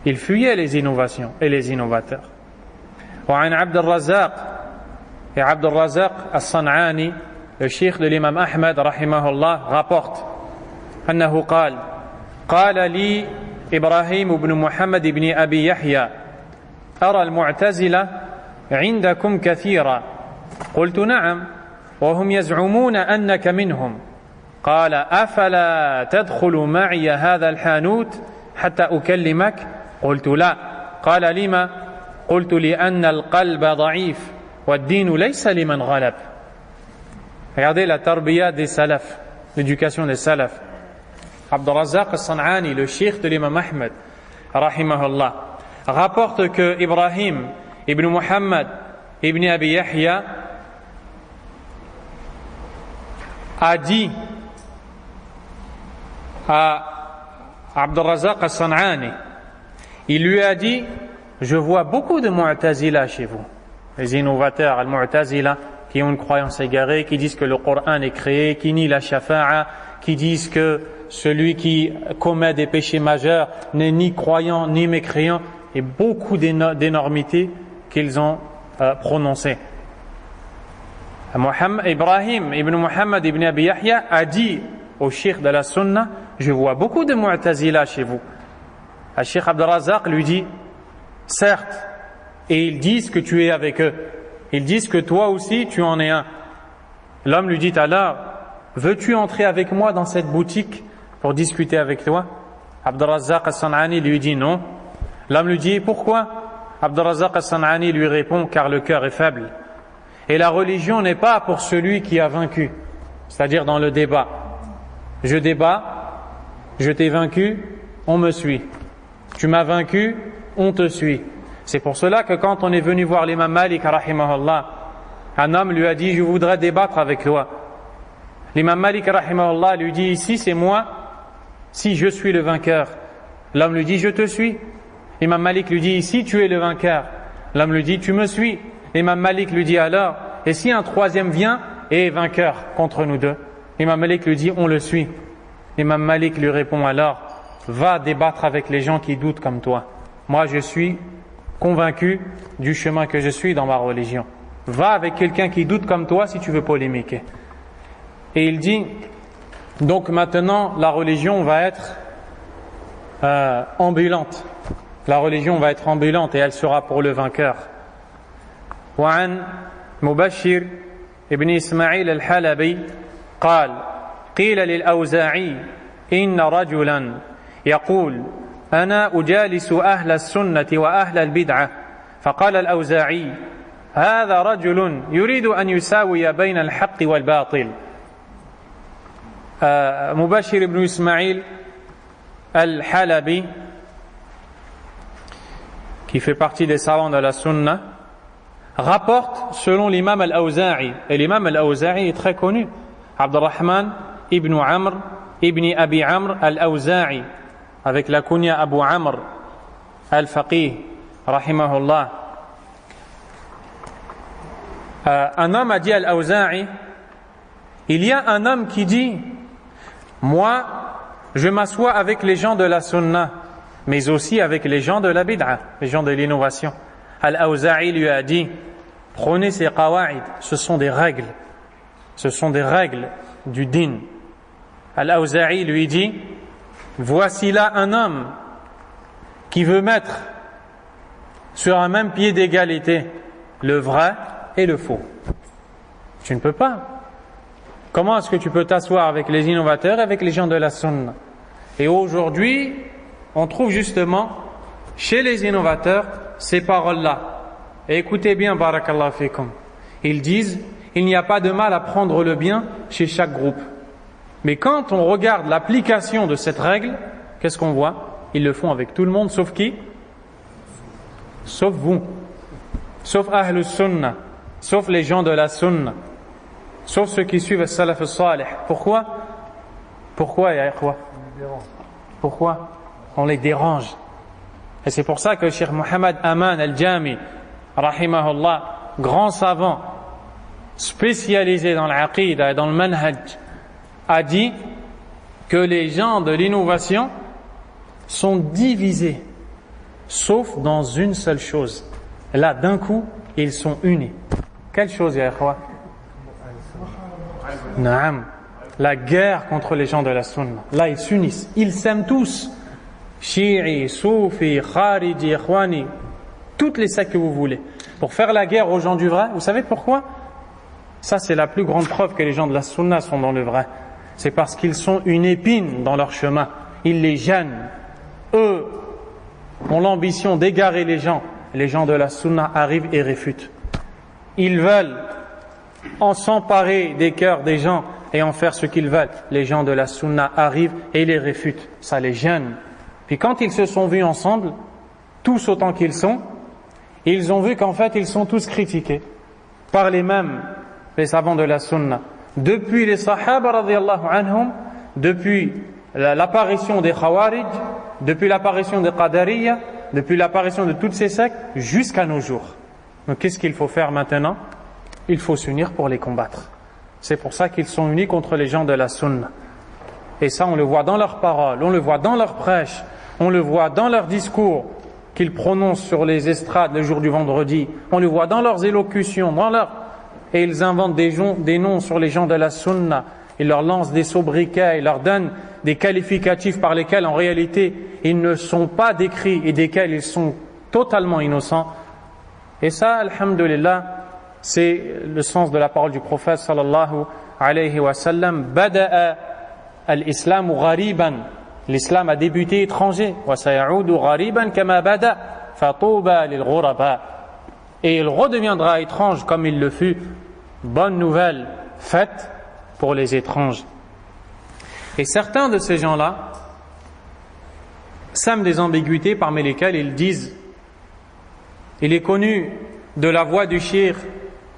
Il fuyait les innovations et les innovateurs. وعن عبد الرزاق, et Abd al-Razaq al-San'ani, le cheikh de l'imam Ahmed rahimahullah, rapporte أنه قال قال لي إبراهيم بن محمد بن أبي يحيى أرى المعتزلة عندكم كثيرا. قلت نعم وهم يزعمون أنك منهم. قال أفلا تدخل معي هذا الحانوت حتى أكلمك؟ قلت لا. قال لما؟ قلت لأن القلب ضعيف والدين ليس لمن غلب. Regardez la tarbiya des salafs, l'éducation des salafs. Abd al-Razaq al-San'ani, le cheikh de l'imam Ahmed rahimahullah, rapporte que Ibrahim ibn Muhammad ibn Abi Yahya a dit à Abd al-Razaq al-San'ani, il lui a dit, je vois beaucoup de Mu'tazila chez vous, les innovateurs al-Mu'tazila qui ont une croyance égarée, qui disent que le Coran est créé, qui nient la shafa'a, qui disent que celui qui commet des péchés majeurs n'est ni croyant ni mécréant, et beaucoup d'énormités qu'ils ont prononcées. Ibrahim ibn Muhammad ibn Abi Yahya a dit au cheikh de la Sunna, je vois beaucoup de Mu'tazila chez vous. Le cheikh Abd al-Razaq lui dit, certes, et ils disent que tu es avec eux, ils disent que toi aussi tu en es un. L'homme lui dit alors, veux-tu entrer avec moi dans cette boutique pour discuter avec toi? Abd al-Razaq al-San'ani lui dit non. L'homme lui dit pourquoi? Abd al-Razaq al-San'ani lui répond, car le cœur est faible. Et la religion n'est pas pour celui qui a vaincu, c'est-à-dire dans le débat. Je débat, je t'ai vaincu, on me suit. Tu m'as vaincu, on te suit. C'est pour cela que quand on est venu voir l'imam Malik rahimahullah, un homme lui a dit, je voudrais débattre avec toi. L'imam Malik rahimahullah lui dit, ici c'est moi, si je suis le vainqueur. L'homme lui dit, je te suis. L'imam Malik lui dit, ici tu es le vainqueur. L'homme lui dit, tu me suis. L'imam Malik lui dit alors, et si un troisième vient et est vainqueur contre nous deux? L'imam Malik lui dit, on le suit. L'imam Malik lui répond alors, va débattre avec les gens qui doutent comme toi. Moi je suis convaincu du chemin que je suis dans ma religion. Va avec quelqu'un qui doute comme toi si tu veux polémiquer. Et il dit, donc maintenant la religion va être ambulante. La religion va être ambulante et elle sera pour le vainqueur. وعن مبشر ابن إسماعيل الحلبي قال قيل للأوزاعي إن رجلا يقول أنا أجالس أهل السنة وأهل البدعة فقال الأوزاعي هذا رجل يريد أن يساوي بين الحق والباطل. Mubashir ibn Ismail al-Halabi, qui fait partie des savants de la Sunna, rapporte selon l'imam al-Awza'i, et l'imam al-Awza'i est très connu, Abdurrahman ibn Amr ibn Abi Amr al-Awza'i, avec la kunya Abu Amr al-Faqih rahimahullah. Un homme a dit à al-Awza'i, il y a un homme qui dit, moi je m'assois avec les gens de la Sunna, mais aussi avec les gens de la bid'a, les gens de l'innovation. Al-Awza'i lui a dit, prenez ces qawa'id, ce sont des règles du din. Al-Awza'i lui dit, voici là un homme qui veut mettre sur un même pied d'égalité le vrai et le faux. Tu ne peux pas. Comment est-ce que tu peux t'asseoir avec les innovateurs et avec les gens de la Sunna? Et aujourd'hui, on trouve justement chez les innovateurs ces paroles-là. Et écoutez bien, barakallahu fikum. Ils disent, il n'y a pas de mal à prendre le bien chez chaque groupe. Mais quand on regarde l'application de cette règle, qu'est-ce qu'on voit? Ils le font avec tout le monde, sauf qui? Sauf vous. Sauf Ahlus Sunnah. Sauf les gens de la Sunnah. Sauf ceux qui suivent le Salaf al-Salih. Pourquoi? Pourquoi, ya ikhwa? Pourquoi? On les dérange. Et c'est pour ça que Cheikh Mohammed Aman al-Jami, rahimahullah, grand savant, spécialisé dans l'aqida et dans le manhaj, a dit que les gens de l'innovation sont divisés, sauf dans une seule chose. Là, d'un coup, ils sont unis. Quelle chose, ya ikhwa? Naam. La guerre contre les gens de la Sunna. Là, ils s'unissent. Ils s'aiment tous. Shi'i, Soufi, Khariji, Ikhwani, toutes les sectes que vous voulez. Pour faire la guerre aux gens du vrai, vous savez pourquoi? Ça, c'est la plus grande preuve que les gens de la Sunna sont dans le vrai. C'est parce qu'ils sont une épine dans leur chemin. Ils les gênent. Eux ont l'ambition d'égarer les gens. Les gens de la Sunna arrivent et réfutent. Ils veulent en s'emparer des cœurs des gens et en faire ce qu'ils veulent. Les gens de la Sunna arrivent et les réfutent. Ça les gêne. Puis quand ils se sont vus ensemble, tous autant qu'ils sont, ils ont vu qu'en fait ils sont tous critiqués par les mêmes, les savants de la Sunna. Depuis les Sahaba radiyallahu anhum, depuis l'apparition des Khawarij, depuis l'apparition des Qadariyya, depuis l'apparition de toutes ces sectes, jusqu'à nos jours. Donc qu'est-ce qu'il faut faire maintenant? Il faut s'unir pour les combattre. C'est pour ça qu'ils sont unis contre les gens de la Sunna. Et ça, on le voit dans leurs paroles, on le voit dans leurs prêches, on le voit dans leurs discours qu'ils prononcent sur les estrades le jour du vendredi, on le voit dans leurs élocutions, et ils inventent des noms sur les gens de la Sunna, ils leur lancent des sobriquets, ils leur donnent des qualificatifs par lesquels en réalité ils ne sont pas décrits et desquels ils sont totalement innocents. Et ça, alhamdulillah, c'est le sens de la parole du prophète sallallahu alayhi wa sallam. Bada'a al-islamu ghariban. L'islam a débuté étranger. Wa sayaudu ghariban kama bada. Fatuba lil ghuraba. Et il redeviendra étrange comme il le fut. Bonne nouvelle faite pour les étranges. Et certains de ces gens-là sèment des ambiguïtés parmi lesquelles ils disent, il est connu de la voix du Cheikh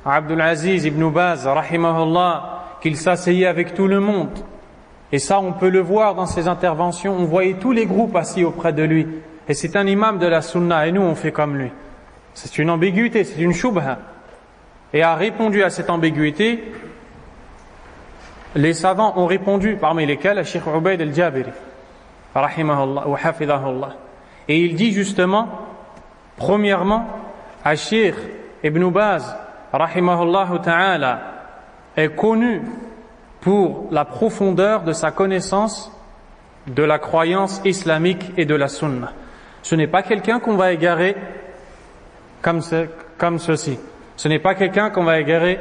Abdul Aziz ibn Baz, rahimahullah, qu'il s'asseyait avec tout le monde. Et ça, on peut le voir dans ses interventions. On voyait tous les groupes assis auprès de lui. Et c'est un imam de la Sunna, et nous, on fait comme lui. C'est une ambiguïté, c'est une shubha. Et a répondu à cette ambiguïté, les savants ont répondu, parmi lesquels le Cheikh Ubayd al-Jabiri, rahimahullah, ou hafidahullah. Et il dit justement, premièrement, à Cheikh Ibn Baz, rahimahullah ta'ala, est connu pour la profondeur de sa connaissance de la croyance islamique et de la sunna. Ce n'est pas quelqu'un qu'on va égarer comme ceci. Ce n'est pas quelqu'un qu'on va égarer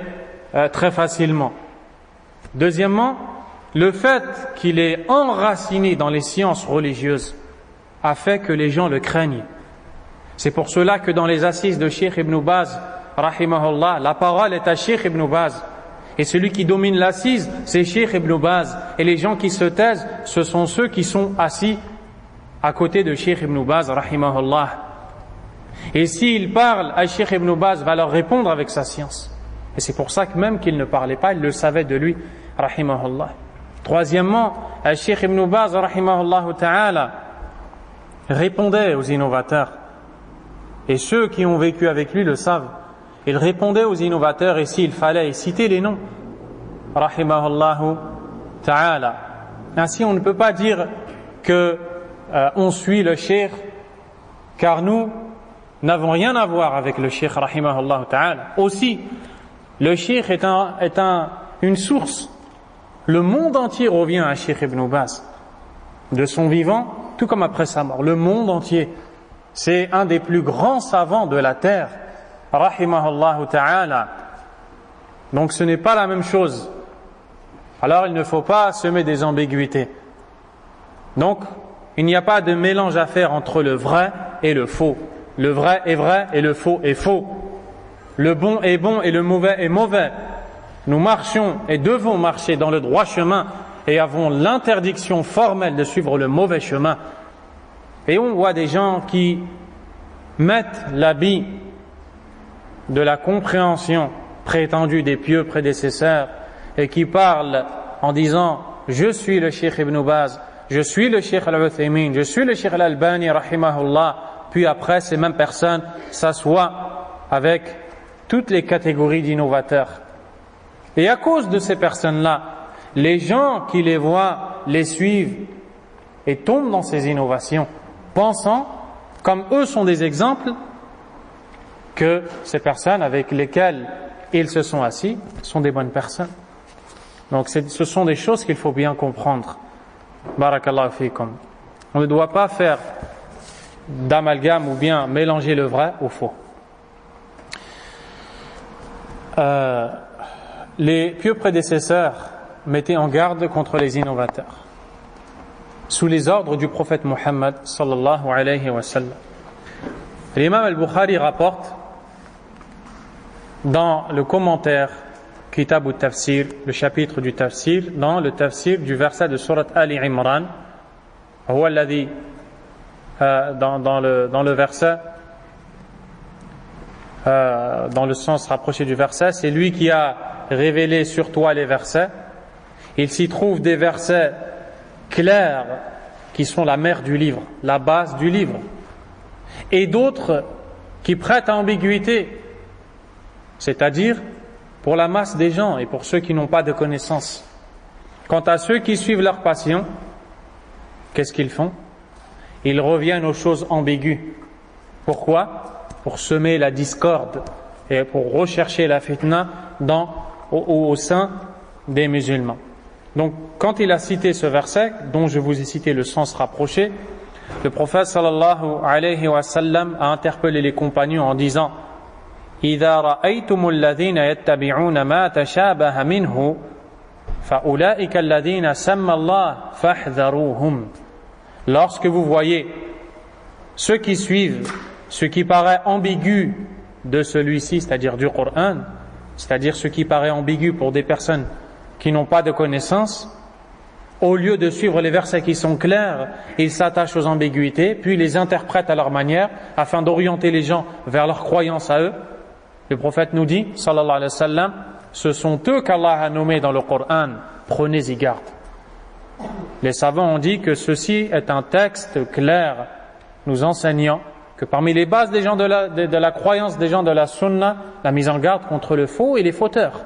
très facilement. Deuxièmement, le fait qu'il est enraciné dans les sciences religieuses a fait que les gens le craignent. C'est pour cela que dans les assises de Cheikh Ibn Baz, rahimahullah, la parole est à Cheikh Ibn Baz. Et celui qui domine l'assise, c'est Cheikh Ibn Baz. Et les gens qui se taisent, ce sont ceux qui sont assis à côté de Cheikh Ibn Baz, rahimahullah. Et s'il parle, Cheikh Ibn Baz va leur répondre avec sa science. Et c'est pour ça que même qu'il ne parlait pas, il le savait de lui, rahimahullah. Troisièmement, Cheikh Ibn Baz, rahimahullah ta'ala, répondait aux innovateurs. Et ceux qui ont vécu avec lui le savent. Il répondait aux innovateurs, et s'il fallait citer les noms, rahimahullah ta'ala. Ainsi, on ne peut pas dire que on suit le cheikh, car nous n'avons rien à voir avec le cheikh, rahimahullah ta'ala. Aussi, le cheikh est une source. Le monde entier revient à Cheikh Ibn Baz, de son vivant, tout comme après sa mort. Le monde entier. C'est un des plus grands savants de la terre, rahimahullah ta'ala. Donc ce n'est pas la même chose. Alors il ne faut pas semer des ambiguïtés. Donc, il n'y a pas de mélange à faire entre le vrai et le faux. Le vrai est vrai et le faux est faux. Le bon est bon et le mauvais est mauvais. Nous marchions et devons marcher dans le droit chemin et avons l'interdiction formelle de suivre le mauvais chemin. Et on voit des gens qui mettent l'habit de la compréhension prétendue des pieux prédécesseurs et qui parlent en disant « Je suis le Cheikh Ibn Baz, je suis le Cheikh Al-Uthaymin, je suis le Cheikh Al-Albani, rahimahullah », puis après ces mêmes personnes s'assoient avec toutes les catégories d'innovateurs. Et à cause de ces personnes-là, les gens qui les voient, les suivent et tombent dans ces innovations, pensant, comme eux sont des exemples, que ces personnes avec lesquelles ils se sont assis sont des bonnes personnes. Donc ce sont des choses qu'il faut bien comprendre. Barakallahu fikum. On ne doit pas faire d'amalgame ou bien mélanger le vrai au faux. Les pieux prédécesseurs mettaient en garde contre les innovateurs sous les ordres du prophète Muhammad sallallahu alayhi wa sallam. L'imam al-Bukhari rapporte dans le commentaire Kitab al-Tafsir, le chapitre du Tafsir, dans le Tafsir du verset de Surat Ali Imran, dans le verset, dans le sens rapproché du verset, c'est lui qui a révélé sur toi les versets. Il s'y trouve des versets clairs qui sont la mère du livre, la base du livre, et d'autres qui prêtent à ambiguïté, c'est-à-dire pour la masse des gens et pour ceux qui n'ont pas de connaissances. Quant à ceux qui suivent leur passion, qu'est-ce qu'ils font? Ils reviennent aux choses ambiguës. Pourquoi? Pour semer la discorde et pour rechercher la fitna au sein des musulmans. Donc, quand il a cité ce verset, dont je vous ai cité le sens rapproché, le prophète sallallahu alayhi wa sallam a interpellé les compagnons en disant إِذَا رَأَيْتُمُ الَّذِينَ يَتَّبِعُونَ مَا تَشَابَهَ مِنْهُ فَأُولَٰئِكَ الَّذِينَ سَمَّى اللَّهُ فَاحْذَرُوهُمْ. Lorsque vous voyez ceux qui suivent ce qui paraît ambigu de celui-ci, c'est-à-dire du Coran, c'est-à-dire ce qui paraît ambigu pour des personnes qui n'ont pas de connaissances, au lieu de suivre les versets qui sont clairs, ils s'attachent aux ambiguïtés, puis les interprètent à leur manière, afin d'orienter les gens vers leur croyance à eux. Le prophète nous dit, sallallahu alayhi wa sallam, ce sont eux qu'Allah a nommés dans le Coran, prenez-y garde. Les savants ont dit que ceci est un texte clair, nous enseignant que parmi les bases des gens de la croyance des gens de la sunna, la mise en garde contre le faux et les fauteurs.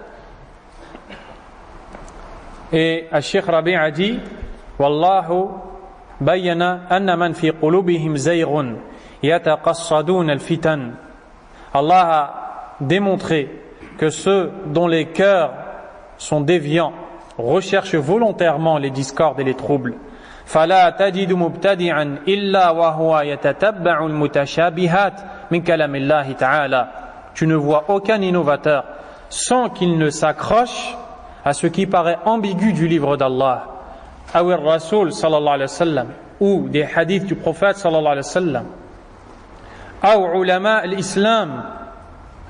Et Cheikh Rabi' a dit Wallahu bayyana anna man fi qulubihim zayghun yataqassadun al-fitan. Allah a démontré que ceux dont les cœurs sont déviants recherchent volontairement les discordes et les troubles. فلا تجد مبتدعا إلا وهو يتتبع المتشابهات من كلام الله تعالى. Tu ne vois aucun innovateur sans qu'il ne s'accroche à ce qui paraît ambigu du livre d'Allah, ou le Rasoul sallallahu alayhi wa sallam, ou des hadiths du prophète sallallahu alayhi wa sallam, ou ulama l'islam,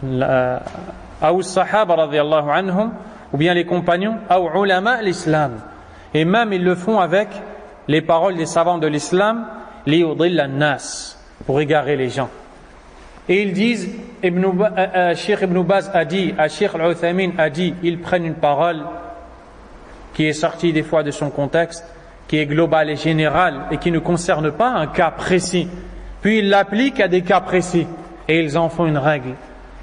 ou sahaba radiyallahu anhum, ou bien les compagnons, ou ulama l'islam. Et même ils le font avec les paroles des savants de l'islam, liyudilla an-nas, pour égarer les gens. Et ils disent, Cheikh Ibn Baz a dit, Cheikh Al-Uthaymin a dit, ils prennent une parole qui est sortie des fois de son contexte, qui est globale et générale et qui ne concerne pas un cas précis. Puis ils l'appliquent à des cas précis et ils en font une règle.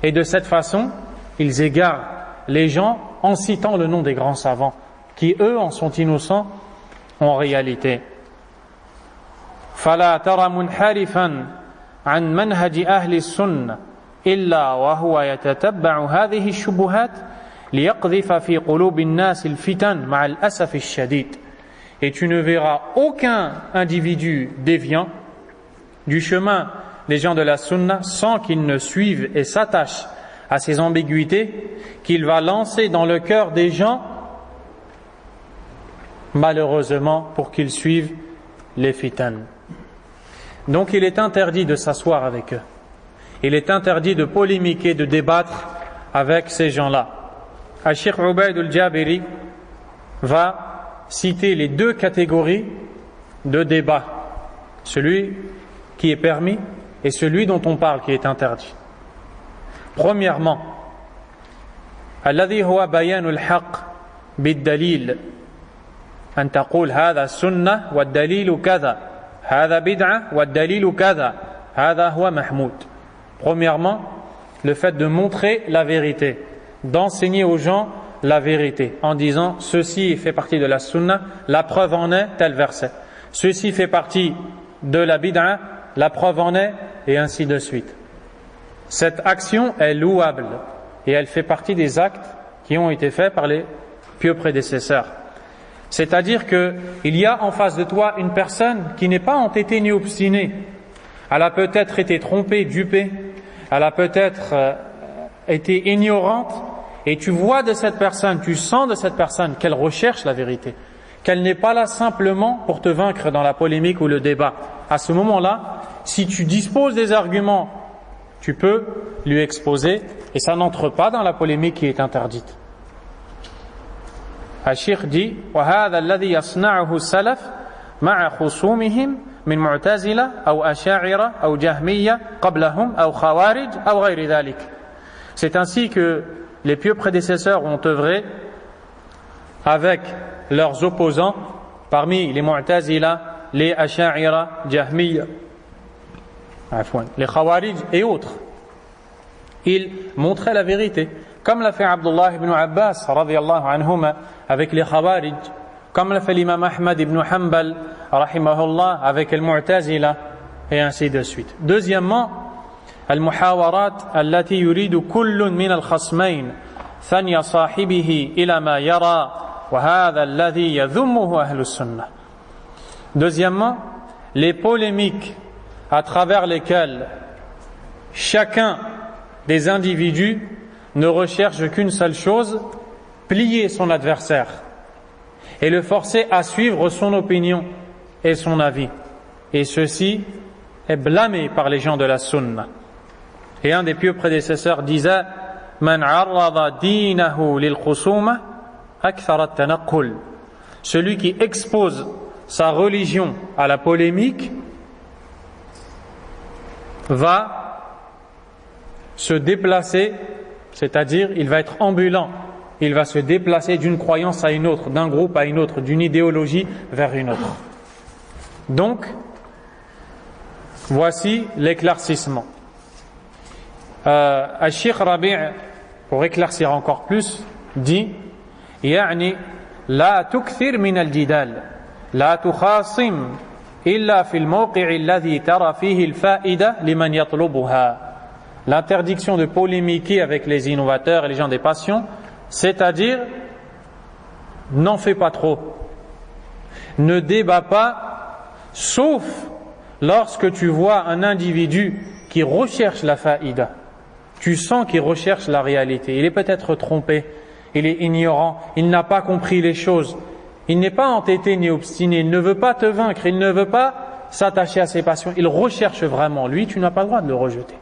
Et de cette façon, ils égarent les gens en citant le nom des grands savants, qui eux en sont innocents en réalité. فَلَا تَرَ مُنْحَرِفًا عن منهج أهل السنة إلا وهو يتتبع هذه الشبهات ليقذف في قلوب الناس الفتن مع الأسف الشديد. Et tu ne verras aucun individu déviant du chemin des gens de la sunna sans qu'il ne suive et s'attache à ces ambiguïtés qu'il va lancer dans le cœur des gens, malheureusement, pour qu'ils suivent les fitan. Donc il est interdit de s'asseoir avec eux. Il est interdit de polémiquer, de débattre avec ces gens-là. Al-Sheikh Ubayd al-Jabiri va citer les deux catégories de débat. Celui qui est permis et celui dont on parle qui est interdit. Premièrement, الذي هو بيان الحق بالدليل أن تقول هذا سنة والدليل كذا هذا بدعة والدليل كذا هذا هو محمود. Premièrement, le fait de montrer la vérité, d'enseigner aux gens la vérité en disant ceci fait partie de la sunna, la preuve en est tel verset. Ceci fait partie de la bid'a, la preuve en est, et ainsi de suite. Cette action est louable et elle fait partie des actes qui ont été faits par les pieux prédécesseurs. C'est-à-dire qu'il y a en face de toi une personne qui n'est pas entêtée ni obstinée. Elle a peut-être été trompée, dupée, elle a peut-être été ignorante, et tu vois de cette personne, tu sens de cette personne qu'elle recherche la vérité, qu'elle n'est pas là simplement pour te vaincre dans la polémique ou le débat. À ce moment-là, si tu disposes des arguments, tu peux lui exposer, et ça n'entre pas dans la polémique qui est interdite. Al-Sheikh dit وَهَذَا الَّذِي يَصْنَعُهُ السَّلَفُ مَعَ خُصُومِهِمْ من معتزلة أو أشاعرة أو جهمية قبلهم أو خوارج أو غير ذلك. C'est ainsi que les pieux prédécesseurs ont œuvré avec leurs opposants parmi les Mu'tazila, les Asha'ira, Jahmiya, les Khawarij et autres. Ils montraient la vérité, comme l'a fait Abdullah ibn Abbas radiyallahu anhuma avec les Khawarij, comme l'a fait l'imam Ahmad ibn Hanbal rahimahullah avec les Mu'tazila, et ainsi de suite. Deuxièmement, المحاورات التي يريد كل من الخصمين ثني صاحبه إلى ما يرى وهذا الذي يذمه أهل السنة. Deuxièmement, les polémiques à travers lesquelles chacun des individus ne recherche qu'une seule chose, plier son adversaire et le forcer à suivre son opinion et son avis. Et ceci est blâmé par les gens de la sunna. Et un des pieux prédécesseurs disait Man arrada dinahu lil khusuma akthar at-tanaqqul. Celui qui expose sa religion à la polémique va se déplacer, c'est-à-dire il va être ambulant, il va se déplacer d'une croyance à une autre, d'un groupe à une autre, d'une idéologie vers une autre. Donc, voici l'éclaircissement. Al-Sheikh Rabi', pour éclaircir encore plus, dit يعني لا تكثر من الجدال لا تخاصم إلا في الموقع الذي ترى فيه الفائدة لمن يطلبها. L'interdiction de polémiquer avec les innovateurs et les gens des passions, c'est-à-dire n'en fais pas trop, ne débat pas, sauf lorsque tu vois un individu qui recherche la faïda. Tu sens qu'il recherche la réalité. Il est peut-être trompé, il est ignorant, il n'a pas compris les choses. Il n'est pas entêté ni obstiné, il ne veut pas te vaincre, il ne veut pas s'attacher à ses passions. Il recherche vraiment. Lui, tu n'as pas le droit de le rejeter.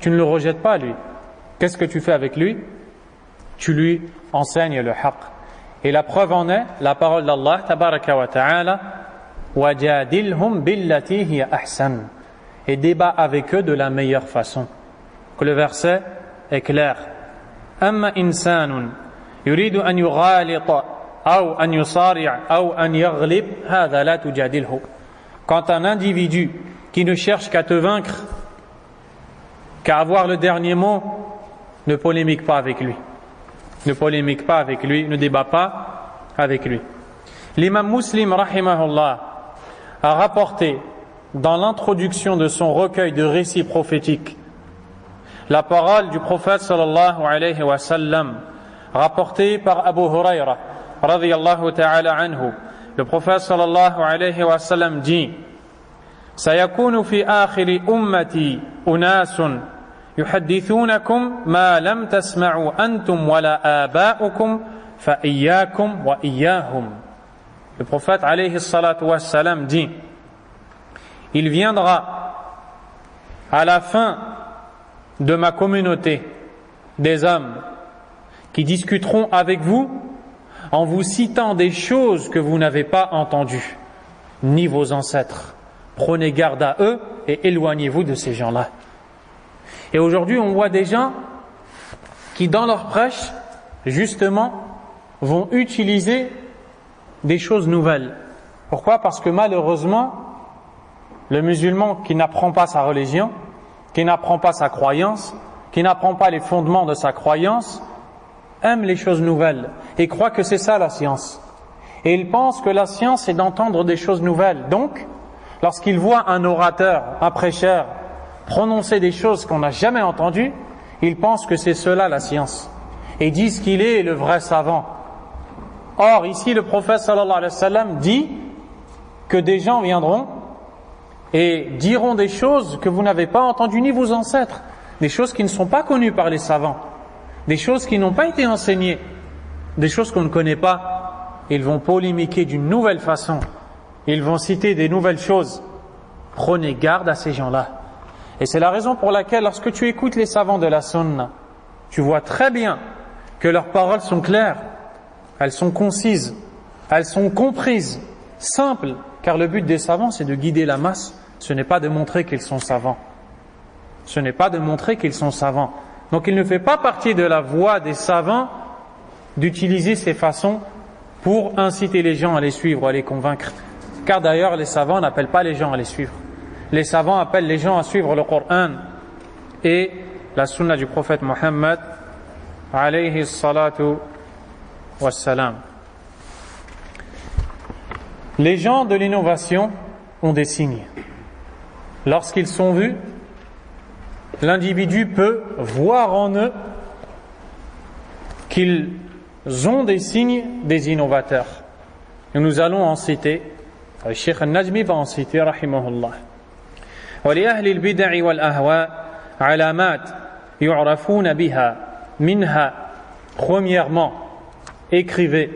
Tu ne le rejettes pas, lui. Qu'est-ce que tu fais avec lui? Tu lui enseignes le haqq. Et la preuve en est la parole d'Allah, tabaraka wa ta'ala, وَجَادِلْهُمْ بِالَّتِي هِيَ أَحْسَنُ. Et débat avec eux de la meilleure façon. Que le verset est clair. أَمَّا إِنسَانٌ يُرِيدُ أَنْ يُغَالِطَ أَوْ أَنْ يُصَارِعَ أَوْ أَنْ يَغْلِبْ هَذَا لَا تُجَادِلْهُ. Quand un individu qui ne cherche qu'à te vaincre, qu'à avoir le dernier mot, ne polémique pas avec lui. Ne polémique pas avec lui, ne débat pas avec lui. L'imam Muslim, rahimahullah, a rapporté dans l'introduction de son recueil de récits prophétiques la parole du prophète sallallahu alayhi wa sallam, rapportée par Abu Huraira radiyallahu ta'ala anhu. Le prophète sallallahu alayhi wa sallam dit سيكون في آخر أمتي أناس يحدثونكم ما لم تسمعوا أنتم ولا آباؤكم فإياكم وإياهم. Le prophète alayhi salatu wa sallam dit il viendra à la fin de ma communauté des hommes qui discuteront avec vous en vous citant des choses que vous n'avez pas entendues, ni vos ancêtres. Prenez garde à eux et éloignez-vous de ces gens-là. Et aujourd'hui, on voit des gens qui, dans leur prêche, justement, vont utiliser des choses nouvelles. Pourquoi ? Parce que malheureusement, le musulman qui n'apprend pas sa religion, qui n'apprend pas sa croyance, qui n'apprend pas les fondements de sa croyance, aime les choses nouvelles et croit que c'est ça la science. Et il pense que la science c'est d'entendre des choses nouvelles. Donc, lorsqu'il voit un orateur, un prêcheur, prononcer des choses qu'on n'a jamais entendues, il pense que c'est cela la science. Et disent qu'il est le vrai savant. Or, ici, le prophète sallallahu alayhi wa sallam dit que des gens viendront et diront des choses que vous n'avez pas entendues ni vos ancêtres, des choses qui ne sont pas connues par les savants, des choses qui n'ont pas été enseignées, des choses qu'on ne connaît pas. Ils vont polémiquer d'une nouvelle façon, ils vont citer des nouvelles choses. Prenez garde à ces gens-là. Et c'est la raison pour laquelle, lorsque tu écoutes les savants de la sunna, tu vois très bien que leurs paroles sont claires, elles sont concises, elles sont comprises, simples, car le but des savants c'est de guider la masse, ce n'est pas de montrer qu'ils sont savants. Ce n'est pas de montrer qu'ils sont savants. Donc il ne fait pas partie de la voie des savants d'utiliser ces façons pour inciter les gens à les suivre, à les convaincre. Car d'ailleurs les savants n'appellent pas les gens à les suivre. Les savants appellent les gens à suivre le Coran et la sunna du prophète Mohammed alayhi salatu wassalam. Les gens de l'innovation ont des signes. Lorsqu'ils sont vus, l'individu peut voir en eux qu'ils ont des signes des innovateurs. Et nous allons en citer. Le Cheikh Al-Najmi va en citer, rahimahullah. ولأهل البدع والأهواء علامات يعرفون بها منها premièrement écrivez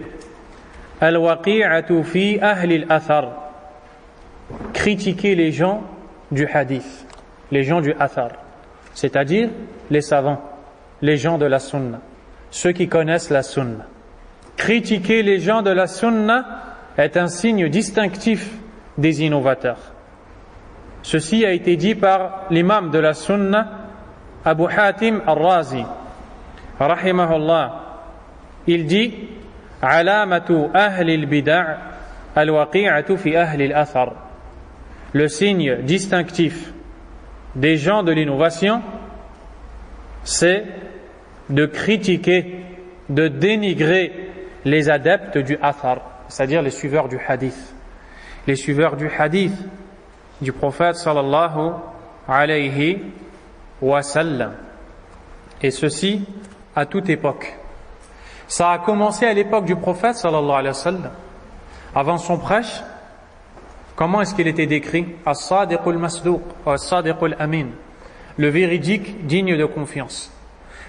الوقيعة في أهل الأثر critiquez les gens du hadith, les gens du athar, c'est-à-dire les savants, les gens de la sunna, ceux qui connaissent la sunna. Critiquer les gens de la sunna est un signe distinctif des innovateurs. Ceci a été dit par l'imam de la sunna, Abu Hatim al-Razi, rahimahullah. Il dit alamatu ahli al-bida' al-waqi'atu fi ahli al-athar. Le signe distinctif des gens de l'innovation, c'est de critiquer, de dénigrer les adeptes du athar, c'est-à-dire les suiveurs du hadith. Les suiveurs du hadith du prophète sallallahu alayhi wa sallam. Et ceci à toute époque. Ça a commencé à l'époque du prophète sallallahu alayhi wa sallam. Avant son prêche, comment est-ce qu'il était décrit? As-sadiqul masduq, as-sadiqul amin, le véridique digne de confiance.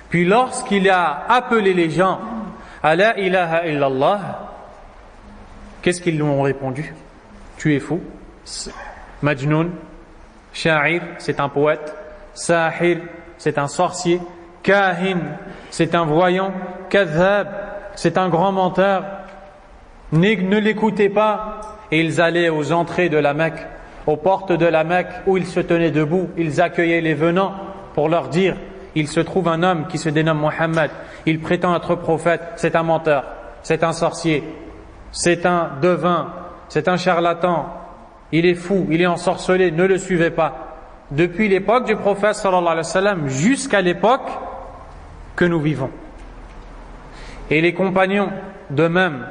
Puis lorsqu'il a appelé les gens à la ilaha illallah, qu'est-ce qu'ils lui ont répondu? Tu es fou. Majnoun, sha'ir, c'est un poète. Sahir, c'est un sorcier. Kahin, c'est un voyant. Kadhab, c'est un grand menteur. Ne l'écoutez pas. Et ils allaient aux entrées de la Mecque, aux portes de la Mecque où ils se tenaient debout. Ils accueillaient les venants pour leur dire: il se trouve un homme qui se dénomme Mohammed, il prétend être prophète, c'est un menteur, c'est un sorcier, c'est un devin, c'est un charlatan, il est fou, il est ensorcelé, ne le suivez pas. Depuis l'époque du prophète sallallahu alayhi wa sallam jusqu'à l'époque que nous vivons. Et les compagnons d'eux-mêmes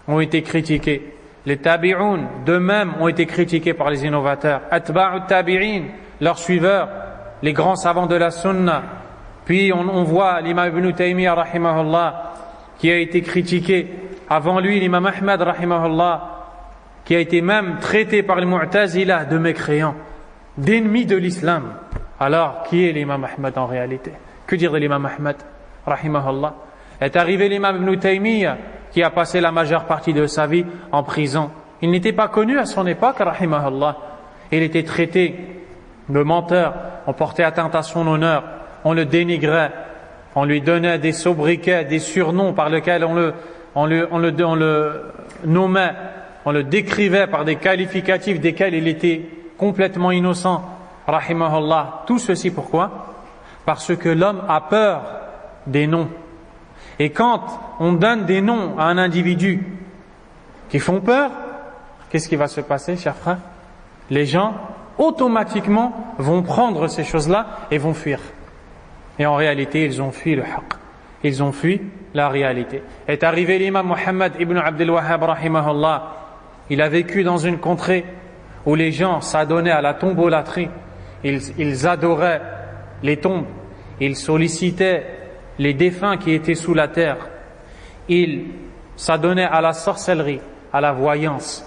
ont été critiqués. Les tabi'un d'eux-mêmes ont été critiqués par les innovateurs. Atba'u tabi'in, leurs suiveurs, les grands savants de la sunna. Puis on voit l'imam Ibn Taymiyyah rahimahullah qui a été critiqué. Avant lui l'imam Ahmad rahimahullah qui a été même traité par les Mu'tazila de mécréant, d'ennemi de l'islam. Alors qui est l'imam Ahmad en réalité? Que dire de l'imam Ahmad rahimahullah? Est arrivé l'imam Ibn Taymiyyah qui a passé la majeure partie de sa vie en prison. Il n'était pas connu à son époque rahimahullah. Il était traité de menteur, on portait atteinte à son honneur, on le dénigrait, on lui donnait des sobriquets, des surnoms par lesquels on le nommait, on le décrivait par des qualificatifs desquels il était complètement innocent. Rahimahullah. Tout ceci pourquoi? Parce que l'homme a peur des noms. Et quand on donne des noms à un individu qui font peur, qu'est-ce qui va se passer, chers frères? Les gens automatiquement vont prendre ces choses-là et vont fuir. Et en réalité, ils ont fui le haqq. Ils ont fui la réalité. Est arrivé l'imam Muhammad ibn Abdul Wahhab rahimahullah. Il a vécu dans une contrée où les gens s'adonnaient à la tombolatrie. Ils adoraient les tombes. Ils sollicitaient les défunts qui étaient sous la terre. Ils s'adonnaient à la sorcellerie, à la voyance.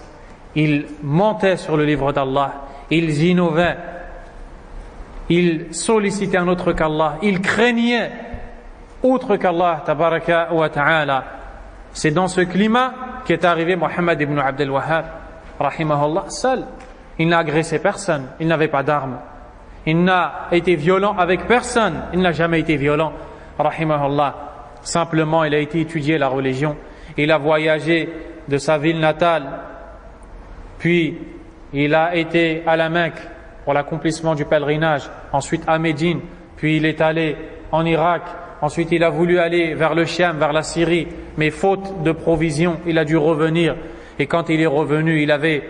Ils mentaient sur le livre d'Allah. Ils innovaient. Ils sollicitaient un autre qu'Allah. Ils craignaient autre qu'Allah tabaraka wa ta'ala. C'est dans ce climat qu'est arrivé Muhammad ibn Abdul Wahhab rahimahullah seul. Il n'a agressé personne. Il n'avait pas d'armes. Il n'a été violent avec personne. Il n'a jamais été violent rahimahullah. Simplement, il a été étudier la religion. Il a voyagé de sa ville natale. Puis, il a été à la Mecque pour l'accomplissement du pèlerinage. Ensuite, à Médine. Puis, il est allé en Irak. Ensuite, il a voulu aller vers le Cham, vers la Syrie. Mais faute de provisions, il a dû revenir. Et quand il est revenu, il avait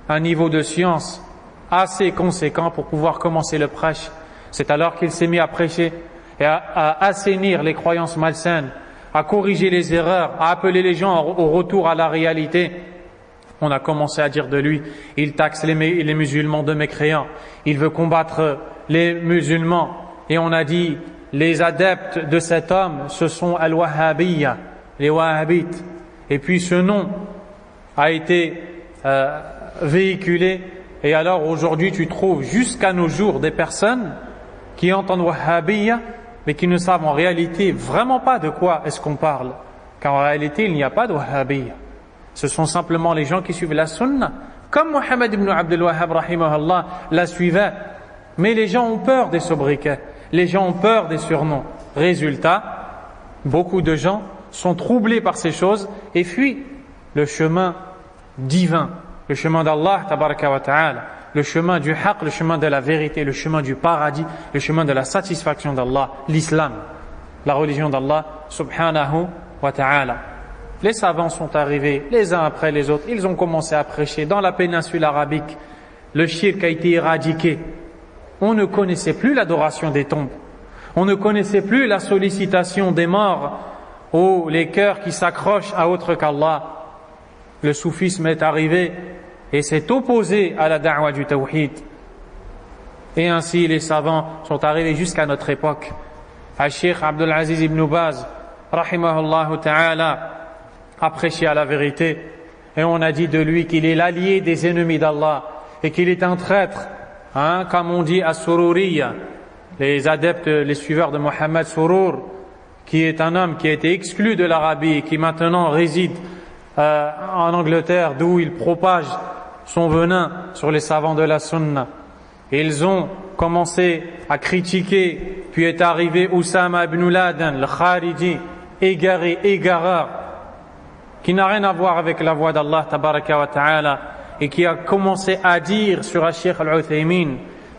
un niveau de science assez conséquent pour pouvoir commencer le prêche. C'est alors qu'il s'est mis à prêcher et à assainir les croyances malsaines, à corriger les erreurs, à appeler les gens au retour à la réalité. On a commencé à dire de lui, il taxe les musulmans de mécréants, il veut combattre les musulmans. Et on a dit, les adeptes de cet homme, ce sont al-Wahhabiyya, les Wahhabites. Et puis ce nom a été véhiculé. Et alors aujourd'hui, tu trouves jusqu'à nos jours des personnes qui entendent Wahhabiyya, mais qui ne savent en réalité vraiment pas de quoi est-ce qu'on parle. Car en réalité, il n'y a pas de Wahhabiyya. Ce sont simplement les gens qui suivent la sunna, comme Muhammad ibn Abdul Wahhab rahimahullah la suivait. Mais les gens ont peur des sobriquets, les gens ont peur des surnoms. Résultat, beaucoup de gens sont troublés par ces choses et fuient le chemin divin, le chemin d'Allah tabaraka wa ta'ala, le chemin du haqq, le chemin de la vérité, le chemin du paradis, le chemin de la satisfaction d'Allah, l'islam, la religion d'Allah subhanahu wa ta'ala. Les savants sont arrivés les uns après les autres, ils ont commencé à prêcher dans la péninsule arabique. Le shirk a été éradiqué. On ne connaissait plus l'adoration des tombes, on ne connaissait plus la sollicitation des morts ou les cœurs qui s'accrochent à autre qu'Allah. Le soufisme est arrivé et s'est opposé à la da'wa du tawhid. Et ainsi les savants sont arrivés jusqu'à notre époque. Al-Sheikh Abdul Aziz ibn Baz rahimahullah ta'ala a prêché à la vérité et on a dit de lui qu'il est l'allié des ennemis d'Allah et qu'il est un traître, comme on dit à Sururiya, les adeptes, les suiveurs de Mohammed Surur, qui est un homme qui a été exclu de l'Arabie et qui maintenant réside en Angleterre, d'où il propage son venin sur les savants de la sunna. Et ils ont commencé à critiquer, puis est arrivé Oussama ibn Laden, le Khariji, égaré, égareur, qui n'a rien à voir avec la voix d'Allah tabaraka wa ta'ala, et qui a commencé à dire sur un Cheikh al-Uthaymin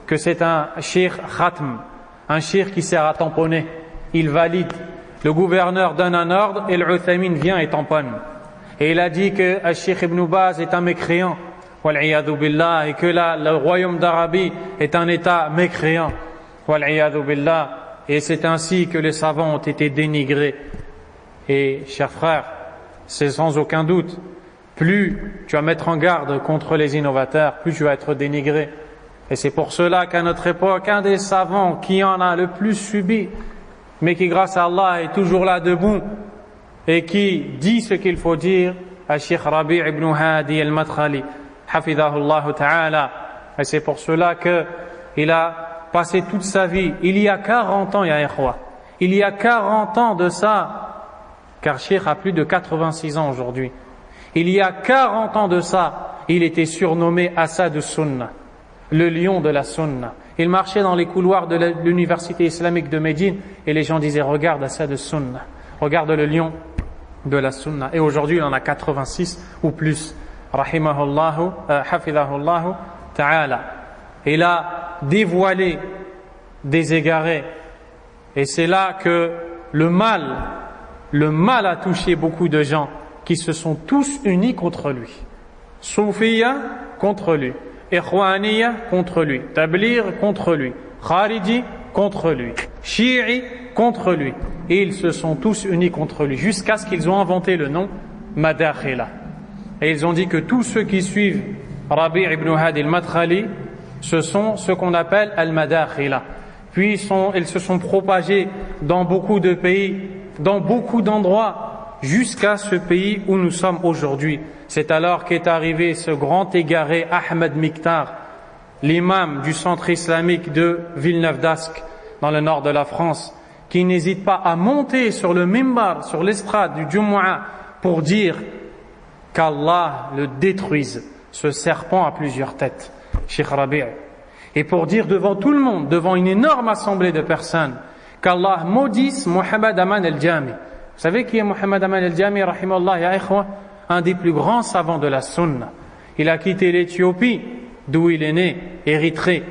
que c'est un Cheikh Khatm, un Cheikh qui sert à tamponner. Il valide. Le gouverneur donne un ordre et l'Uthaymin vient et tamponne. Et il a dit que Cheikh Ibn Baz est un mécréant, wal'iyadhu billah, et que là, le royaume d'Arabie est un État mécréant, wal'iyadhu billah. Et c'est ainsi que les savants ont été dénigrés. Et, chers frères, c'est sans aucun doute, plus tu vas mettre en garde contre les innovateurs, plus tu vas être dénigré. Et c'est pour cela qu'à notre époque, un des savants qui en a le plus subi, mais qui grâce à Allah est toujours là debout, et qui dit ce qu'il faut dire, à Cheikh Rabi' ibn Hadi al-Madkhali, hafidahullah ta'ala. Et c'est pour cela qu'il a passé toute sa vie, il y a 40 ans, ya ikhwa, il y a 40 ans de ça, car Cheikh a plus de 86 ans aujourd'hui. Il y a 40 ans de ça, il était surnommé Assad Sunnah. le lion de la sunna. Il marchait dans les couloirs de l'université islamique de Médine et les gens disaient regarde Assad al-Sunna, regarde le lion de la sunna. Et aujourd'hui il en a 86 ou plus. Rahimahullahu, hafidhahullahu ta'ala. Il a dévoilé des égarés. Et c'est là que le mal a touché beaucoup de gens qui se sont tous unis contre lui. Soufiya contre lui, Ikhwaniya contre lui, Tabligh contre lui, Khariji contre lui, Shi'i contre lui. Et ils se sont tous unis contre lui jusqu'à ce qu'ils ont inventé le nom Madakhila. Et ils ont dit que tous ceux qui suivent Rabi' ibn Hadi al-Madkhali, ce sont ce qu'on appelle al-Madakhila. Puis ils se sont propagés dans beaucoup de pays, dans beaucoup d'endroits, jusqu'à ce pays où nous sommes aujourd'hui. C'est alors qu'est arrivé ce grand égaré Ahmed Miktar, l'imam du centre islamique de Villeneuve-d'Ascq, dans le nord de la France, qui n'hésite pas à monter sur le mimbar, sur l'estrade du Jumu'ah, pour dire qu'Allah le détruise, ce serpent à plusieurs têtes, Cheikh Rabi'. Et pour dire devant tout le monde, devant une énorme assemblée de personnes, qu'Allah maudisse Mohammed Aman al-Jami. Vous savez qui est Mohammed Aman al-Jami, rahimahullah, ya ikhwa? Un des plus grands savants de la sunna. Il a quitté l'Éthiopie, d'où il est né, Érythrée,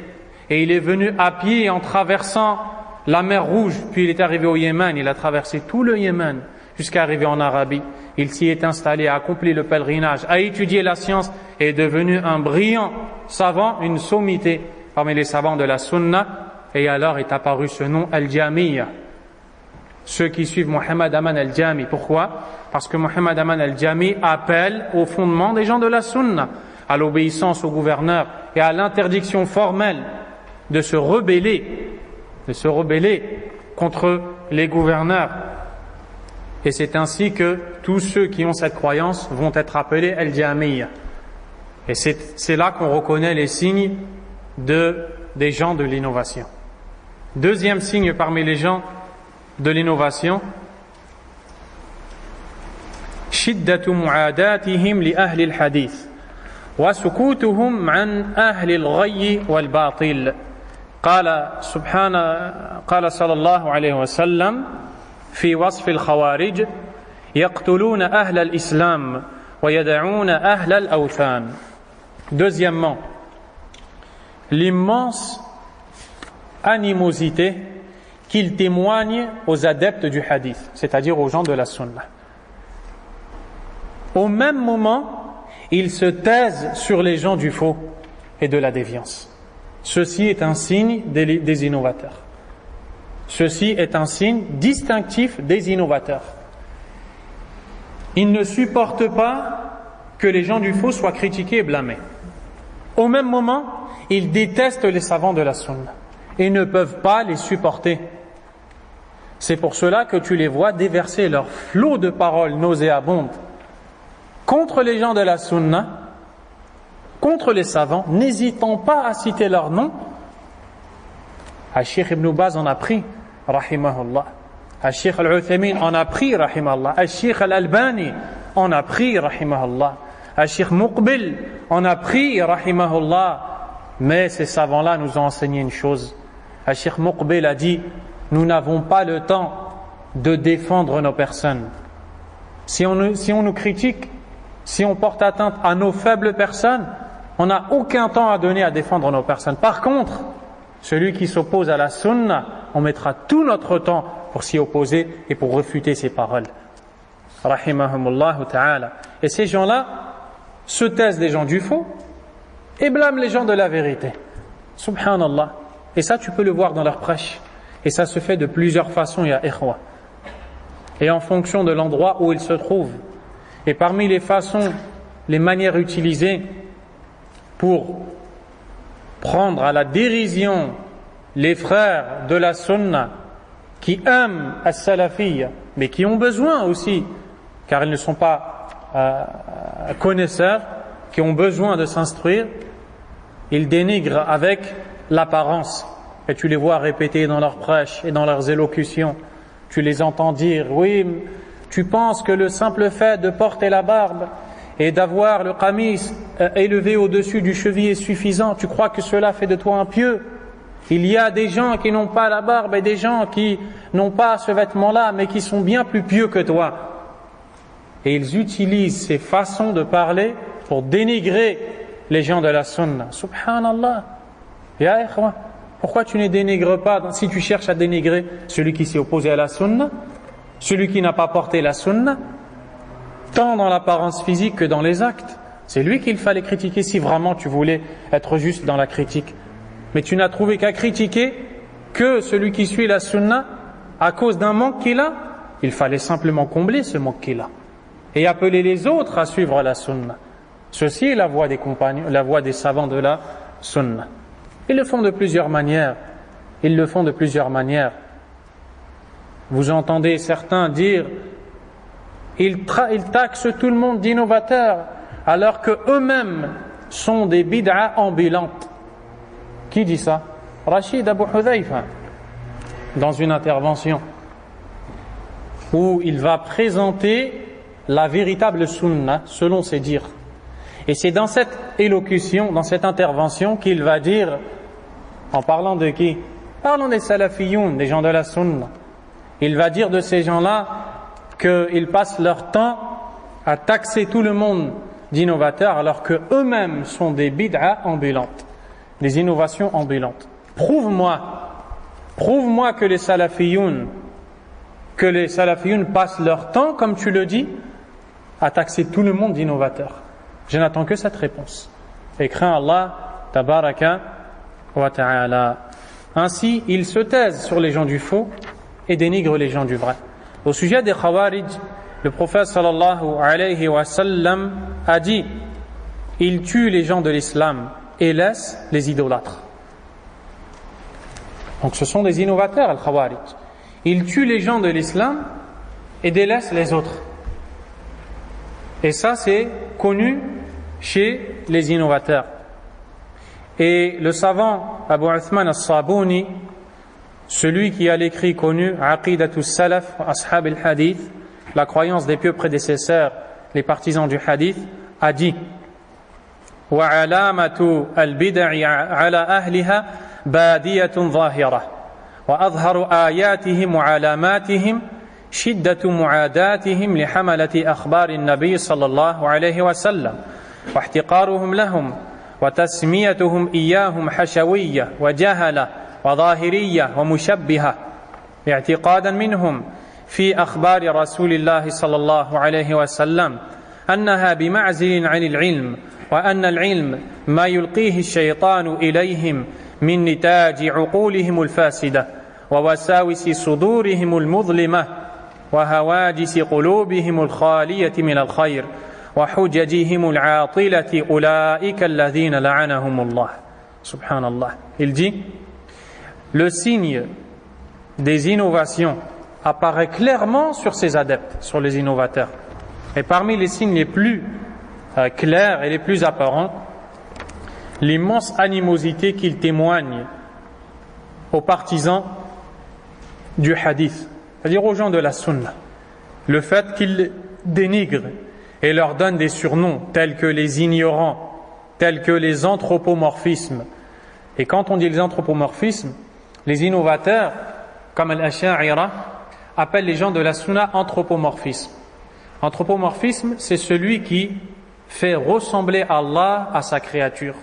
et il est venu à pied en traversant la mer Rouge, puis il est arrivé au Yémen, il a traversé tout le Yémen, jusqu'à arriver en Arabie. Il s'y est installé, a accompli le pèlerinage, a étudié la science et est devenu un brillant savant, une sommité parmi les savants de la sunna. Et alors est apparu ce nom Al-Jamiyya. Ceux qui suivent Mohammed Aman al-Jami. Pourquoi? Parce que Mohammed Aman al-Jami appelle au fondement des gens de la sunna, à l'obéissance au gouverneur et à l'interdiction formelle de se rebeller contre les gouverneurs. Et c'est ainsi que tous ceux qui ont cette croyance vont être appelés Al-Jamiyya. Et c'est là qu'on reconnaît les signes des gens de l'innovation. Deuxième signe parmi les gens de l'innovation, shiddatu mu'adatihim li ahli al-hadith wa sukutuhum an ahli al-ghayy wal-batil. قال صلى الله عليه وسلم في وصف الخوارج يقتلون أهل الإسلام ويدعون أهل الأوثان. Deuxièmement, l'immense animosité qu'il témoigne aux adeptes du hadith, c'est-à-dire aux gens de la sunna. Au même moment, ils se taisent sur les gens du faux et de la déviance. Ceci est un signe des innovateurs. Ceci est un signe distinctif des innovateurs. Ils ne supportent pas que les gens du faux soient critiqués et blâmés. Au même moment, ils détestent les savants de la sunna et ne peuvent pas les supporter. C'est pour cela que tu les vois déverser leur flot de paroles nauséabondes contre les gens de la sunna, contre les savants, n'hésitant pas à citer leur nom. Al-Sheikh Ibn Baz en a pris, rahimahullah. Al-Sheikh Al-Uthaymin en a pris, rahimahullah. Al-Sheikh Al-Albani en a pris, rahimahullah. Al-Sheikh Muqbil en a pris, rahimahullah. Mais ces savants-là nous ont enseigné une chose. Al-Sheikh Muqbil a dit, nous n'avons pas le temps de défendre nos personnes. Si on nous critique, si on porte atteinte à nos faibles personnes, on n'a aucun temps à donner à défendre nos personnes. Par contre, celui qui s'oppose à la sunna, on mettra tout notre temps pour s'y opposer et pour refuter ses paroles. Rahimahumullah ta'ala. Et ces gens-là se taisent des gens du faux et blâment les gens de la vérité. Subhanallah. Et ça, tu peux le voir dans leur prêche. Et ça se fait de plusieurs façons, ya ikhwa. Et en fonction de l'endroit où ils se trouvent. Et parmi les façons, les manières utilisées pour prendre à la dérision les frères de la sunna qui aiment as-salafiyya, mais qui ont besoin aussi, car ils ne sont pas connaisseurs, qui ont besoin de s'instruire, ils dénigrent avec l'apparence. Et tu les vois répéter dans leurs prêches et dans leurs élocutions. Tu les entends dire, oui, tu penses que le simple fait de porter la barbe et d'avoir le qamis élevé au-dessus du cheville est suffisant, tu crois que cela fait de toi un pieux? Il y a des gens qui n'ont pas la barbe et des gens qui n'ont pas ce vêtement-là, mais qui sont bien plus pieux que toi. Et ils utilisent ces façons de parler pour dénigrer les gens de la sunna. Subhanallah. Ya ikhwa, pourquoi tu ne dénigres pas, si tu cherches à dénigrer celui qui s'est opposé à la sunna, celui qui n'a pas porté la sunna, tant dans l'apparence physique que dans les actes? C'est lui qu'il fallait critiquer si vraiment tu voulais être juste dans la critique. Mais tu n'as trouvé qu'à critiquer que celui qui suit la sunna à cause d'un manque qu'il a. Il fallait simplement combler ce manque qu'il a et appeler les autres à suivre la sunna. Ceci est la voie des compagnons, la voie des savants de la sunna. Ils le font de plusieurs manières. Ils le font de plusieurs manières. Vous entendez certains dire ils taxent tout le monde d'innovateurs alors que eux-mêmes sont des bid'a ambulantes. Qui dit ça? Rachid Abu Hudhayfa, dans une intervention où il va présenter la véritable sunna selon ses dires. Et c'est dans cette élocution, dans cette intervention qu'il va dire, en parlant de qui? Parlons des salafiyoun, des gens de la sunna. Il va dire de ces gens-là qu'ils passent leur temps à taxer tout le monde d'innovateurs alors qu'eux-mêmes sont des bid'a ambulantes, des innovations ambulantes. Prouve-moi que les salafiyoun passent leur temps, comme tu le dis, à taxer tout le monde d'innovateurs. Je n'attends que cette réponse. Et crains Allah, tabaraka wa ta'ala. Ainsi, ils se taisent sur les gens du faux et dénigrent les gens du vrai. Au sujet des Khawarij, le prophète sallallahu alayhi wa sallam a dit: ils tuent les gens de l'islam et laissent les idolâtres. Donc ce sont des innovateurs, les Khawarij. Ils tuent les gens de l'islam et délaissent les autres. Et ça, c'est connu chez les innovateurs. Et le savant Abu Uthman al-Sabuni, celui qui a l'écrit connu Aqidatu Salaf Ashab al-Hadith, la croyance des pieux prédécesseurs, les partisans du hadith, a dit: wa alamatu al-bid'i ala ahliha badiyatun zahira wa adharu ayatihim wa alamatihim shiddatu mu'adatihim li hamalati akhbari an-nabi sallallahu alayhi wa sallam wa ihtiqaruhum lahum wa tasmiyatuhum iyyahum hashawiyya wa jahala وظاهرية ومشبهة اعتقادا منهم في أخبار رسول الله صلى الله عليه وسلم أنها بمعزل عن العلم وأن العلم ما يلقيه الشيطان إليهم من نتاج عقولهم الفاسدة ووساوس صدورهم المظلمة وهواجس قلوبهم الخالية من الخير وحججهم العاطلة أولئك الذين لعنهم الله. سبحان الله. Il dit: le signe des innovations apparaît clairement sur ces adeptes, sur les innovateurs. Et parmi les signes les plus clairs et les plus apparents, l'immense animosité qu'ils témoignent aux partisans du hadith, c'est-à-dire aux gens de la sunna. Le fait qu'ils dénigrent et leur donnent des surnoms tels que les ignorants, tels que les anthropomorphismes. Et quand on dit les anthropomorphismes, les innovateurs, comme Al-Asha'ira, appellent les gens de la sunna anthropomorphisme. Anthropomorphisme, c'est celui qui fait ressembler Allah à sa créature.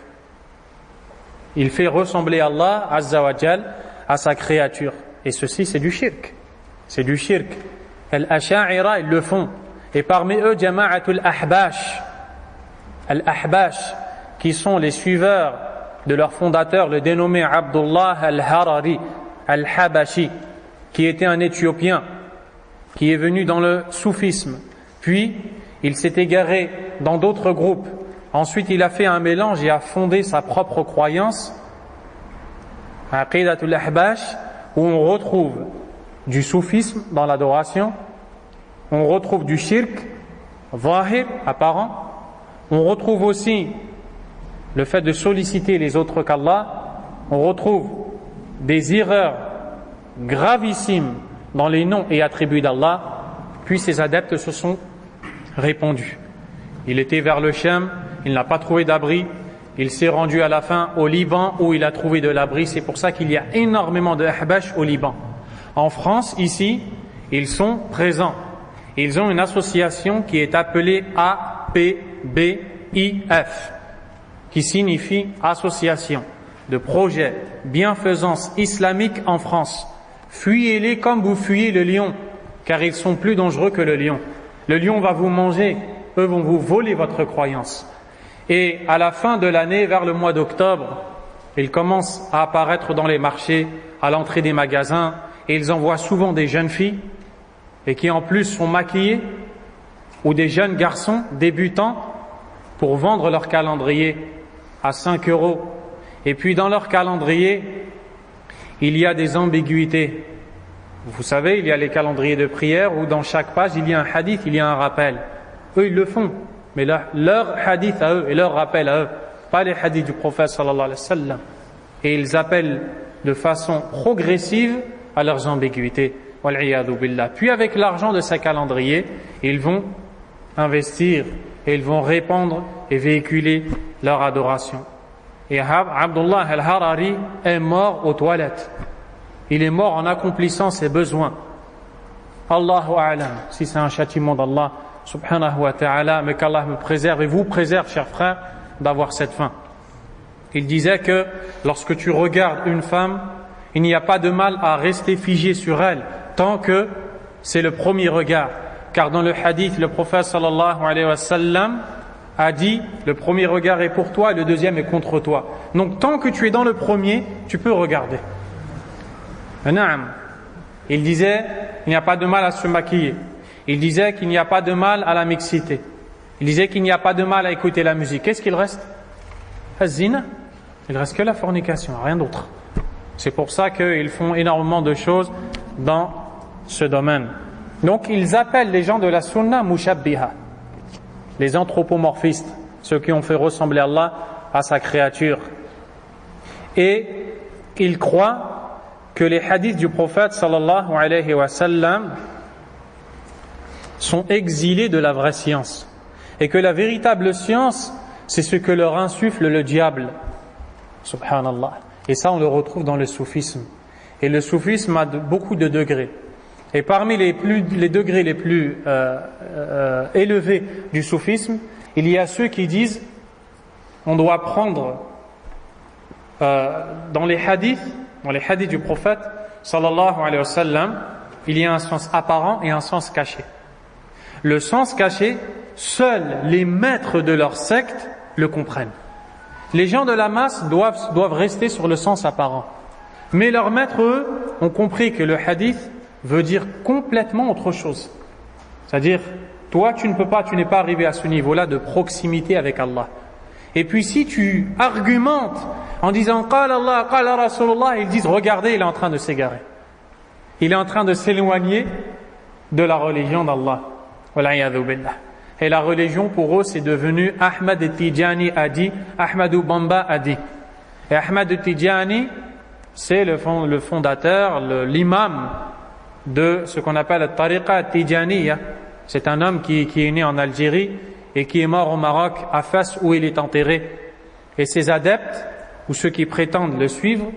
Il fait ressembler Allah, Azza wa Jal, à sa créature. Et ceci, c'est du shirk. C'est du shirk. Al-Asha'ira, ils le font. Et parmi eux, Jama'atul Ahbash. Al-Ahbash, qui sont les suiveurs de leur fondateur, le dénommé Abdullah al-Harari al-Habashi, qui était un Éthiopien, qui est venu dans le soufisme. Puis, il s'est égaré dans d'autres groupes. Ensuite, il a fait un mélange et a fondé sa propre croyance, Aqidatul Ahbash, où on retrouve du soufisme dans l'adoration, on retrouve du shirk, zahir, apparent, on retrouve aussi le fait de solliciter les autres qu'Allah, on retrouve des erreurs gravissimes dans les noms et attributs d'Allah, puis ces adeptes se sont répandus. Il était vers le Cham, il n'a pas trouvé d'abri. Il s'est rendu à la fin au Liban où il a trouvé de l'abri. C'est pour ça qu'il y a énormément de Ahbash au Liban. En France, ici, ils sont présents. Ils ont une association qui est appelée APBIF, qui signifie Association de Projet Bienfaisance Islamique en France. Fuyez-les comme vous fuyez le lion, car ils sont plus dangereux que le lion. Le lion va vous manger, eux vont vous voler votre croyance. Et à la fin de l'année, vers le mois d'octobre, ils commencent à apparaître dans les marchés, à l'entrée des magasins, et ils envoient souvent des jeunes filles, et qui en plus sont maquillées, ou des jeunes garçons débutants, pour vendre leur calendrier à 5 €. Et puis dans leur calendrier, il y a des ambiguïtés. Vous savez, il y a les calendriers de prière où dans chaque page, il y a un hadith, il y a un rappel. Eux, ils le font. Mais leur hadith à eux et leur rappel à eux, pas les hadiths du prophète sallallahu alayhi wa sallam. Et ils appellent de façon progressive à leurs ambiguïtés. Wal'iyadhu billah. Puis avec l'argent de ces calendriers, ils vont investir et ils vont répandre et véhiculer leur adoration. Et Abdullah al-Harari est mort aux toilettes. Il est mort en accomplissant ses besoins. Allahu a'lam, si c'est un châtiment d'Allah subhanahu wa ta'ala, mais qu'Allah me préserve et vous préserve, chers frères, d'avoir cette fin. Il disait que lorsque tu regardes une femme, il n'y a pas de mal à rester figé sur elle, tant que c'est le premier regard. Car dans le hadith, le prophète sallallahu alayhi wa sallam a dit, le premier regard est pour toi et le deuxième est contre toi. Donc tant que tu es dans le premier, tu peux regarder. Il disait, il n'y a pas de mal à se maquiller. Il disait qu'il n'y a pas de mal à la mixité. Il disait qu'il n'y a pas de mal à écouter la musique. Qu'est-ce qu'il reste? Az-zina. Il reste que la fornication, rien d'autre. C'est pour ça qu'ils font énormément de choses dans ce domaine. Donc ils appellent les gens de la sunna mushabbiha, les anthropomorphistes, ceux qui ont fait ressembler Allah à sa créature. Et ils croient que les hadiths du prophète sallallahu alayhi wa sallam sont exilés de la vraie science et que la véritable science c'est ce que leur insuffle le diable, subhanallah. Et ça on le retrouve dans le soufisme, et le soufisme a beaucoup de degrés, et parmi les degrés les plus élevés du soufisme, il y a ceux qui disent on doit prendre dans les hadiths du prophète sallallahu alayhi wa sallam, il y a un sens apparent et un sens caché. Le sens caché, seuls les maîtres de leur secte le comprennent. Les gens de la masse doivent rester sur le sens apparent. Mais leurs maîtres, eux, ont compris que le hadith veut dire complètement autre chose. C'est-à-dire, toi, tu n'es pas arrivé à ce niveau-là de proximité avec Allah. Et puis si tu argumentes en disant qala Allah, qala Rasulullah, ils disent regardez, il est en train de s'égarer. Il est en train de s'éloigner de la religion d'Allah. Wal'iyadhu billah. Et la religion pour eux c'est devenu Ahmad Tijani a dit, Ahmadou Bamba a dit. Et Ahmad Tijani c'est le fondateur, l'imam de ce qu'on appelle la tariqa Tijaniya. C'est un homme qui est né en Algérie et qui est mort au Maroc, à Fès où il est enterré. Et ses adeptes, ou ceux qui prétendent le suivre,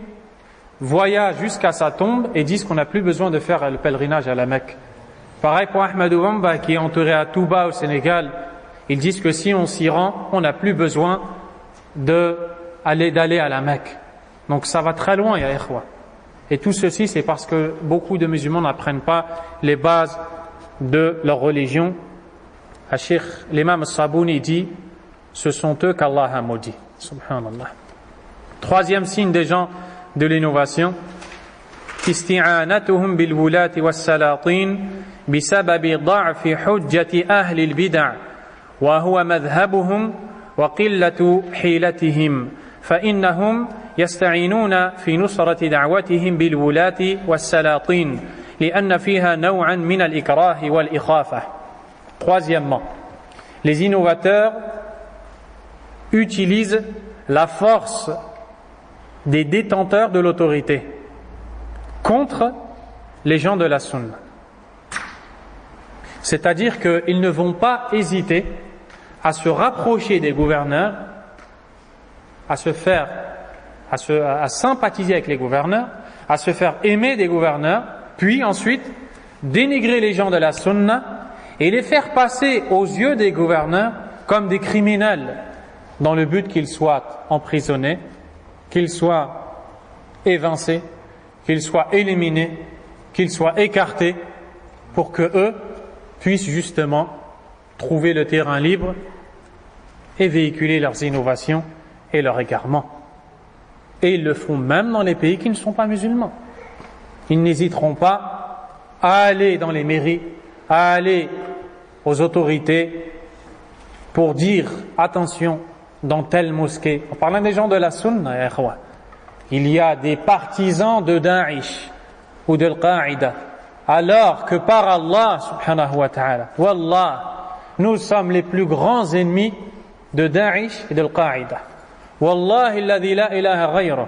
voyagent jusqu'à sa tombe et disent qu'on n'a plus besoin de faire le pèlerinage à la Mecque. Pareil pour Ahmadou Bamba qui est enterré à Touba au Sénégal. Ils disent que si on s'y rend, on n'a plus besoin d'aller à la Mecque. Donc ça va très loin, ya ikhwa. Et tout ceci, c'est parce que beaucoup de musulmans n'apprennent pas les bases de leur religion. Cheikh l'imam Sabouni dit, ce sont eux qu'Allah a maudit. Subhanallah. Troisième signe des gens de l'innovation, isti'anatuhum bil wulati was salatin bisababi dha'fi hujjati ahli al bid'ah wa huwa madhhabuhum wa qillatu hilatihim fa innahum yasta'inuna fi nusrati da'watihim bil wulati was salatin li'anna fiha naw'an min al ikrah wal ikhafah. Troisièmement, les innovateurs utilisent la force des détenteurs de l'autorité contre les gens de la sunna. C'est-à-dire qu'ils ne vont pas hésiter à se rapprocher des gouverneurs, à sympathiser avec les gouverneurs, à se faire aimer des gouverneurs, puis ensuite dénigrer les gens de la sunna et les faire passer aux yeux des gouverneurs comme des criminels dans le but qu'ils soient emprisonnés, qu'ils soient évincés, qu'ils soient éliminés, qu'ils soient écartés pour que eux puissent justement trouver le terrain libre et véhiculer leurs innovations et leurs égarements. Et ils le font même dans les pays qui ne sont pas musulmans. Ils n'hésiteront pas à aller dans les mairies, à aller aux autorités pour dire attention, dans telle mosquée. En parlant des gens de la sunna, il y a des partisans de Daesh ou de Al-Qaïda, alors que par Allah subhanahu wa ta'ala, wallah, nous sommes les plus grands ennemis de Daesh et de Al-Qaïda. Wallahi alladhi la ilaha ghayra.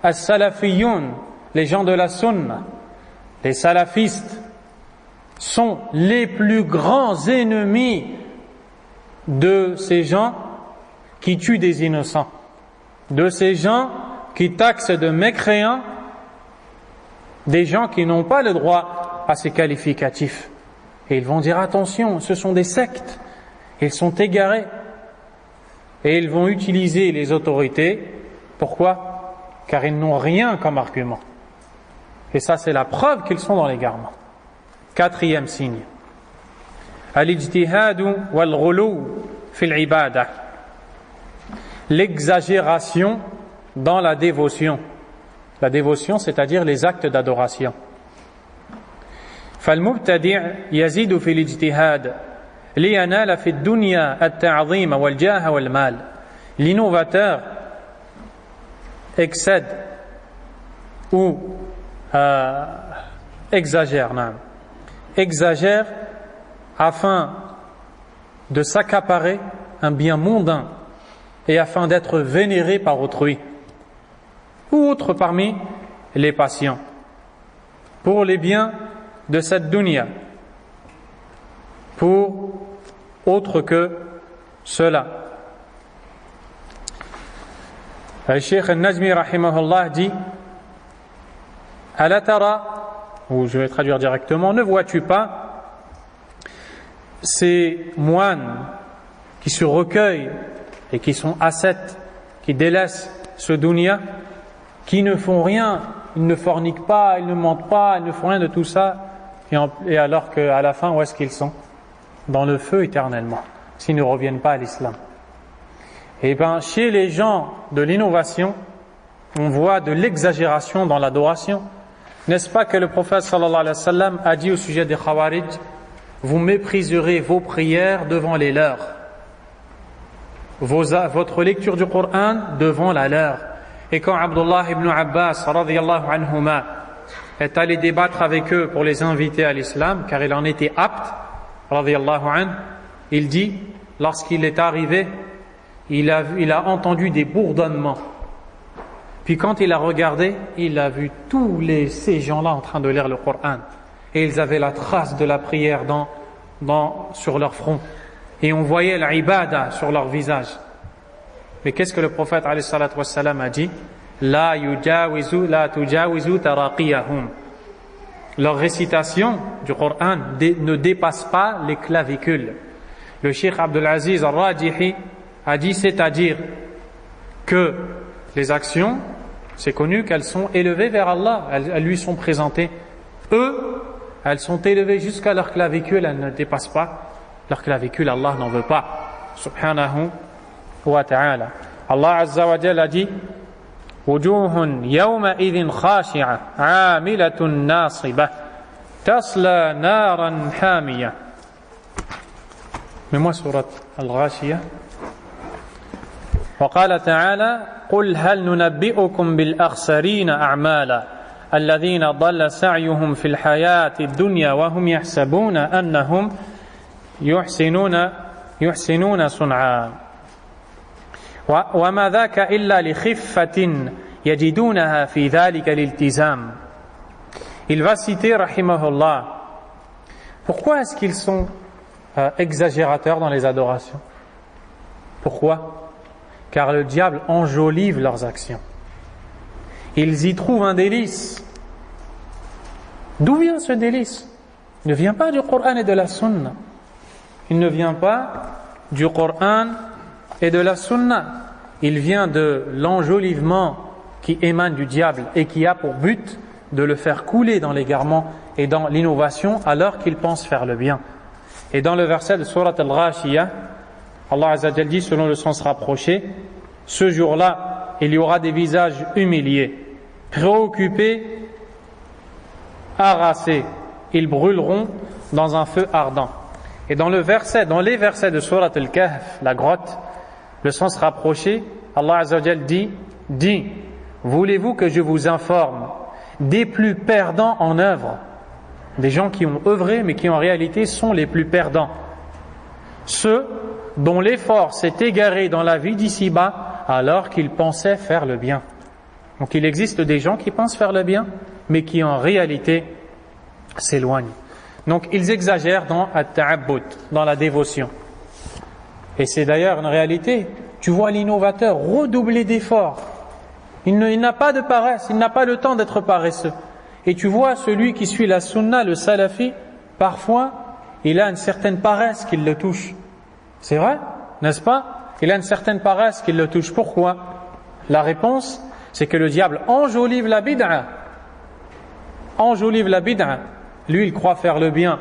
As-salafiyoun, les gens de la sunna, les salafistes, sont les plus grands ennemis de ces gens qui tuent des innocents, de ces gens qui taxent de mécréants des gens qui n'ont pas le droit à ces qualificatifs. Et ils vont dire attention, ce sont des sectes, ils sont égarés. Et ils vont utiliser les autorités. Pourquoi? Car ils n'ont rien comme argument. Et ça, c'est la preuve qu'ils sont dans l'égarement. Quatrième signe. Al-ijtihadu wal-ghulu fil ibadah. L'exagération dans la dévotion. La dévotion, c'est-à-dire les actes d'adoration. فالمبتدع يزيد في الاجتهاد لينال في الدنيا التعظيم والجاه والمال. L'innovateur excède ou exagère afin de s'accaparer un bien mondain et afin d'être vénéré par autrui ou autre parmi les patients pour les biens de cette dunya, pour autre que cela. Le Cheikh Al-Najmi rahimahullah dit Ala tara, ou je vais traduire directement, ne vois-tu pas ces moines qui se recueillent et qui sont ascètes, qui délaissent ce dunya, qui ne font rien, ils ne forniquent pas, ils ne mentent pas, ils ne font rien de tout ça, et alors qu'à la fin, où est-ce qu'ils sont? Dans le feu éternellement, s'ils ne reviennent pas à l'islam. Et bien, chez les gens de l'innovation, on voit de l'exagération dans l'adoration. N'est-ce pas que le prophète sallallahu alayhi wa sallam a dit au sujet des Khawarij, vous mépriserez vos prières devant les leurs, votre lecture du Coran devant la leur. Et quand Abdullah ibn Abbas radiyallahu anhuma est allé débattre avec eux pour les inviter à l'islam, car il en était apte, radiyallahu anhu, il dit, lorsqu'il est arrivé, il a entendu des bourdonnements. Puis quand il a regardé, il a vu tous ces gens-là en train de lire le Coran. Et ils avaient la trace de la prière sur leur front. Et on voyait l'ibada sur leur visage. Mais qu'est-ce que le prophète alayhi salatu wassalam a dit? La tujawizu taraqiyahum. Leur récitation du Coran ne dépasse pas les clavicules. Le Cheikh Abdul Aziz al-Rajihi a dit, c'est-à-dire que les actions, c'est connu qu'elles sont élevées vers Allah, elles lui sont présentées. Eux, elles sont élevées jusqu'à leur clavicule, elles ne dépassent pas leur clavicule, Allah n'en veut pas. Subhanahu wa ta'ala. Allah Azza wa Jalla a dit Wujuhun yawma idhin khashi'a 'amilatun nasibah tasla naran hamiyah. Mais moi surat Al-Ghashiyah. وقال تعالى قل هل ننبئكم بالأخسرين أعمالا الذين ضل سعيهم في الحياة الدنيا وهم يحسبون أنهم يحسنون صنعا وما ذاك إلا لخفة يجدونها في ذلك الالتزام. Il va citer rahimahullah pourquoi est-ce qu'ils sont exagérateurs dans les adorations. Pourquoi? Car le diable enjolive leurs actions. Ils y trouvent un délice. D'où vient ce délice? Il ne vient pas du Coran et de la Sunna. Il ne vient pas du Coran et de la Sunna. Il vient de l'enjolivement qui émane du diable et qui a pour but de le faire couler dans l'égarement et dans l'innovation alors qu'il pense faire le bien. Et dans le verset de Surat Al-Ghashiyah, Allah Azza wa Jalla dit selon le sens rapproché, ce jour-là, il y aura des visages humiliés, préoccupés, harassés. Ils brûleront dans un feu ardent. Et dans les versets de Surat Al-Kahf, la grotte, le sens rapproché, Allah Azza wa Jalla dit, voulez-vous que je vous informe des plus perdants en œuvre, des gens qui ont œuvré mais qui en réalité sont les plus perdants, ceux dont l'effort s'est égaré dans la vie d'ici-bas alors qu'ils pensaient faire le bien. Donc il existe des gens qui pensent faire le bien mais qui en réalité s'éloignent. Donc ils exagèrent dans at-ta'abbud, dans la dévotion. Et c'est d'ailleurs une réalité. Tu vois l'innovateur redoubler d'efforts. Il n'a pas de paresse, il n'a pas le temps d'être paresseux. Et tu vois celui qui suit la sunna, le salafi, parfois il a une certaine paresse qui le touche. C'est vrai, n'est-ce pas? Il a une certaine paresse qui le touche. Pourquoi? La réponse, c'est que le diable enjolive la bid'a. Enjolive la bid'a. Lui, il croit faire le bien.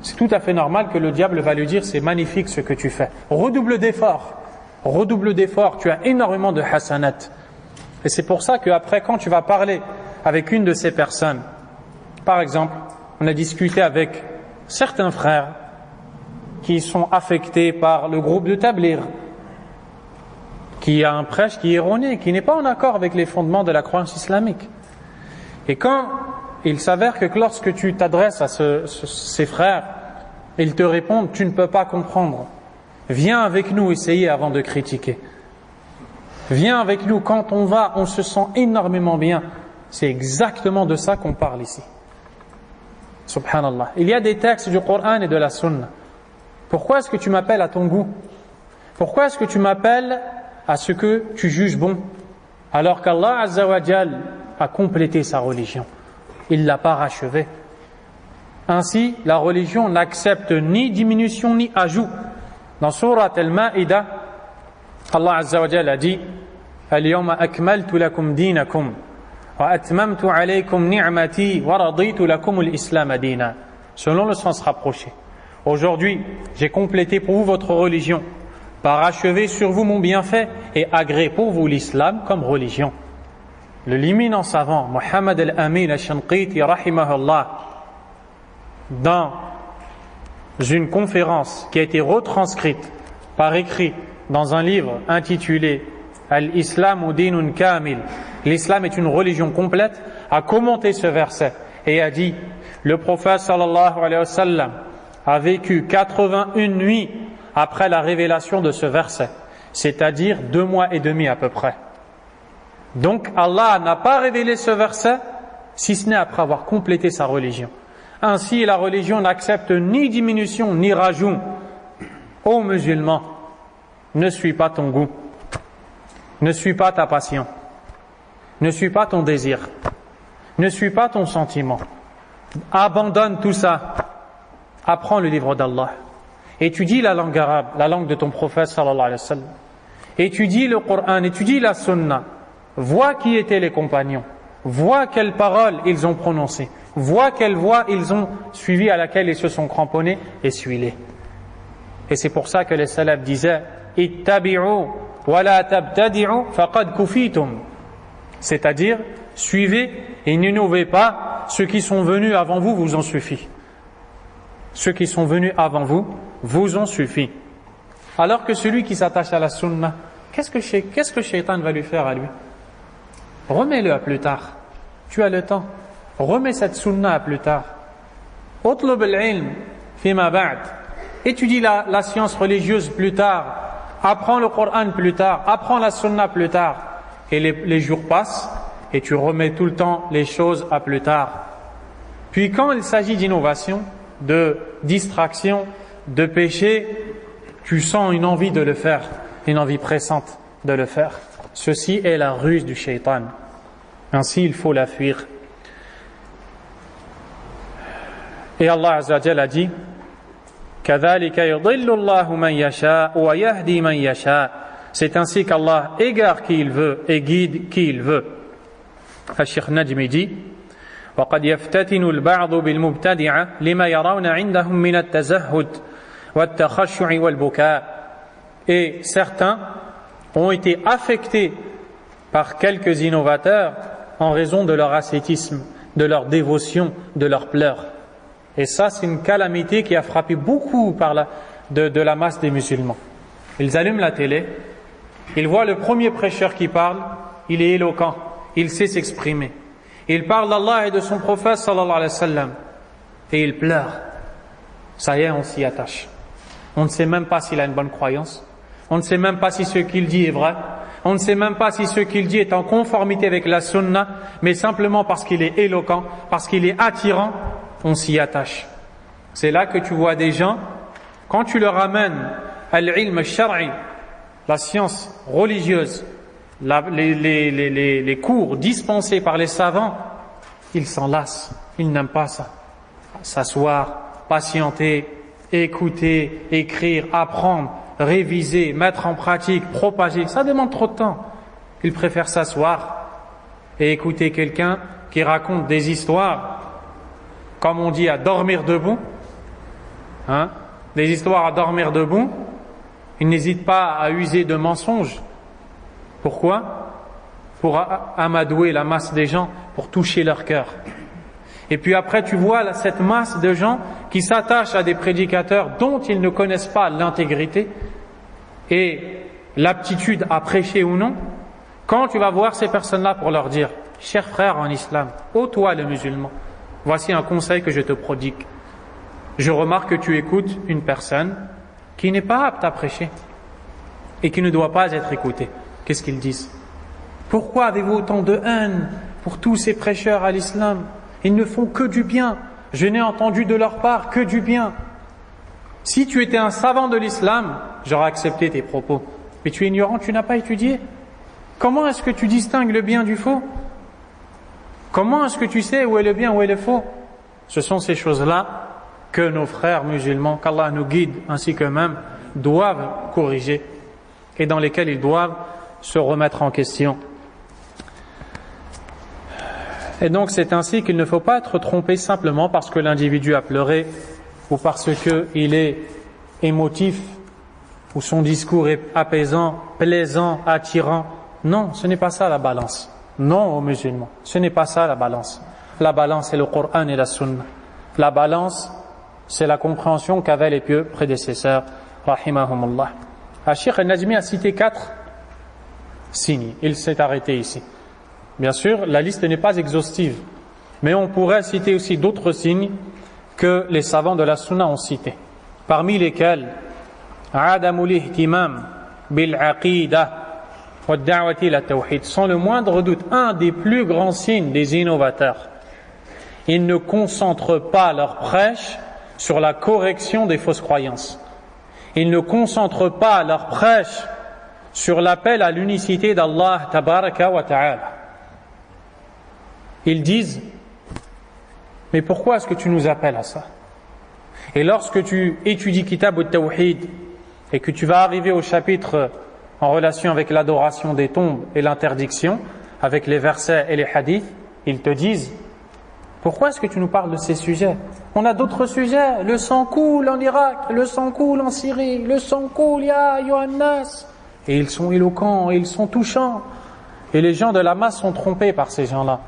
C'est tout à fait normal que le diable va lui dire, c'est magnifique ce que tu fais. Redouble d'efforts. Redouble d'efforts. Tu as énormément de hasanat. Et c'est pour ça qu'après, quand tu vas parler avec une de ces personnes, par exemple, on a discuté avec certains frères qui sont affectés par le groupe de Tabligh, qui a un prêche qui est erroné, qui n'est pas en accord avec les fondements de la croyance islamique. Et quand il s'avère que lorsque tu t'adresses à ces frères, ils te répondent, tu ne peux pas comprendre. Viens avec nous essayer avant de critiquer. Viens avec nous, quand on va, on se sent énormément bien. C'est exactement de ça qu'on parle ici. Subhanallah. Il y a des textes du Coran et de la Sunna. Pourquoi est-ce que tu m'appelles à ton goût? Pourquoi est-ce que tu m'appelles à ce que tu juges bon? Alors qu'Allah Azza wa Jal a complété sa religion. Il ne l'a pas rachevée. Ainsi, la religion n'accepte ni diminution ni ajout. Dans Surat Al-Ma'idah, Allah Azza wa Jalla a dit Al-yawma akmaltu lakum dinakum wa atmamtu alaykum ni'mati wa raditu lakum al-islam dina. Selon le sens rapproché. Aujourd'hui, j'ai complété pour vous votre religion, parachevé sur vous mon bienfait et agréé pour vous l'islam comme religion. Le l'éminent savant Muhammad al-Amin al-Shanqiti rahimahullah, dans une conférence qui a été retranscrite par écrit dans un livre intitulé Al-Islam dinun kamil, l'islam est une religion complète, a commenté ce verset et a dit, le prophète sallallahu alayhi wa sallam a vécu 81 nuits après la révélation de ce verset, c'est-à-dire 2 mois et demi à peu près. Donc Allah n'a pas révélé ce verset si ce n'est après avoir complété sa religion. Ainsi la religion n'accepte ni diminution ni rajout. Ô musulman, ne suis pas ton goût, ne suis pas ta passion, ne suis pas ton désir, ne suis pas ton sentiment. Abandonne tout ça, apprends le livre d'Allah, étudie la langue arabe, la langue de ton prophète sallallahu alayhi wa sallam, étudie le Coran, étudie la Sunna, vois qui étaient les compagnons, vois quelles paroles ils ont prononcées, vois quelle voie ils ont suivi, à laquelle ils se sont cramponnés, et suis-les. Et c'est pour ça que les salafs disaient ittabi'u wa la tabtadi'u faqad kufitum, c'est-à-dire suivez et n'innovez pas, ceux qui sont venus avant vous vous ont suffi. Ceux qui sont venus avant vous vous ont suffi. Alors que celui qui s'attache à la sunna, qu'est-ce que Shaitan va lui faire à lui? Remets-le à plus tard. Tu as le temps. Remets cette sunna à plus tard. Utlub al-ilm fima ba'd. Étudie la science religieuse plus tard. Apprends le Coran plus tard. Apprends la sunna plus tard. Et les jours passent et tu remets tout le temps les choses à plus tard. Puis quand il s'agit d'innovation, de distraction, de péché, tu sens une envie de le faire. une envie pressante de le faire. Ceci est la ruse du shaitan. Ainsi, il faut la fuir. Et Allah Azza wa Jalla a dit كَذَلِكَ يُضِلُّ اللَّهُ مَنْ يَشَاءُ وَيَهْدِي مَنْ يَشَاءُ. C'est ainsi qu'Allah égare qui il veut et guide qui il veut. الشيخ Najmi dit وقد يفتتن البعض بالمبتدعة لما يرون عندهم من التزهد والتخشع والبكاء. Et certains ont été affectés par quelques innovateurs en raison de leur ascétisme, de leur dévotion, de leurs pleurs. Et ça, c'est une calamité qui a frappé beaucoup de la masse des musulmans. Ils allument la télé, ils voient le premier prêcheur qui parle, il est éloquent, il sait s'exprimer. Il parle d'Allah et de son prophète sallallahu alayhi wa sallam et il pleure. Ça y est, on s'y attache. On ne sait même pas s'il a une bonne croyance. On ne sait même pas si ce qu'il dit est vrai. On ne sait même pas si ce qu'il dit est en conformité avec la sunna, mais simplement parce qu'il est éloquent, parce qu'il est attirant, on s'y attache. C'est là que tu vois des gens, quand tu leur amènes al-ilm al-shar'i, la science religieuse, les cours dispensés par les savants, ils s'en lassent, ils n'aiment pas ça. S'asseoir, patienter, écouter, écrire, apprendre, réviser, mettre en pratique, propager, ça demande trop de temps. Ils préfèrent s'asseoir et écouter quelqu'un qui raconte des histoires, comme on dit, à dormir debout, des histoires à dormir debout. Ils n'hésitent pas à user de mensonges. Pourquoi? Pour amadouer la masse des gens, pour toucher leur cœur. Et puis après, tu vois cette masse de gens qui s'attachent à des prédicateurs dont ils ne connaissent pas l'intégrité et l'aptitude à prêcher ou non. Quand tu vas voir ces personnes-là pour leur dire « Cher frère en islam, ô toi le musulman, voici un conseil que je te prodigue. Je remarque que tu écoutes une personne qui n'est pas apte à prêcher et qui ne doit pas être écoutée. » Qu'est-ce qu'ils disent? Pourquoi avez-vous autant de haine pour tous ces prêcheurs à l'islam? Ils ne font que du bien. Je n'ai entendu de leur part que du bien. Si tu étais un savant de l'islam, j'aurais accepté tes propos. Mais tu es ignorant, tu n'as pas étudié. Comment est-ce que tu distingues le bien du faux? Comment est-ce que tu sais où est le bien, où est le faux? Ce sont ces choses-là que nos frères musulmans, qu'Allah nous guide ainsi qu'eux-mêmes, doivent corriger et dans lesquels ils doivent se remettre en question. Et donc c'est ainsi qu'il ne faut pas être trompé simplement parce que l'individu a pleuré ou parce qu'il est émotif ou son discours est apaisant, plaisant, attirant. Non, ce n'est pas ça la balance. Non aux musulmans, ce n'est pas ça la balance. La balance c'est le Coran et la Sunna. La balance c'est la compréhension qu'avaient les pieux prédécesseurs, rahimahumullah. Cheikh Najmi a cité 4 signes. Il s'est arrêté ici. Bien sûr, la liste n'est pas exhaustive, mais on pourrait citer aussi d'autres signes que les savants de la Sunna ont cités. Parmi lesquels Adamul ihtimam bil aqida wa da'wati ila tawhid, sans le moindre doute, un des plus grands signes des innovateurs. Ils ne concentrent pas leur prêche sur la correction des fausses croyances. Ils ne concentrent pas leur prêche sur l'appel à l'unicité d'Allah tabaraka wa ta'ala. Ils disent, mais pourquoi est-ce que tu nous appelles à ça? Et lorsque tu étudies Kitab al-Tawhid et que tu vas arriver au chapitre en relation avec l'adoration des tombes et l'interdiction, avec les versets et les hadiths, ils te disent, pourquoi est-ce que tu nous parles de ces sujets? On a d'autres sujets. Le sang coule en Irak, le sang coule en Syrie, le sang coule, ya Yohannas. Et ils sont éloquents, et ils sont touchants. Et les gens de la masse sont trompés par ces gens-là.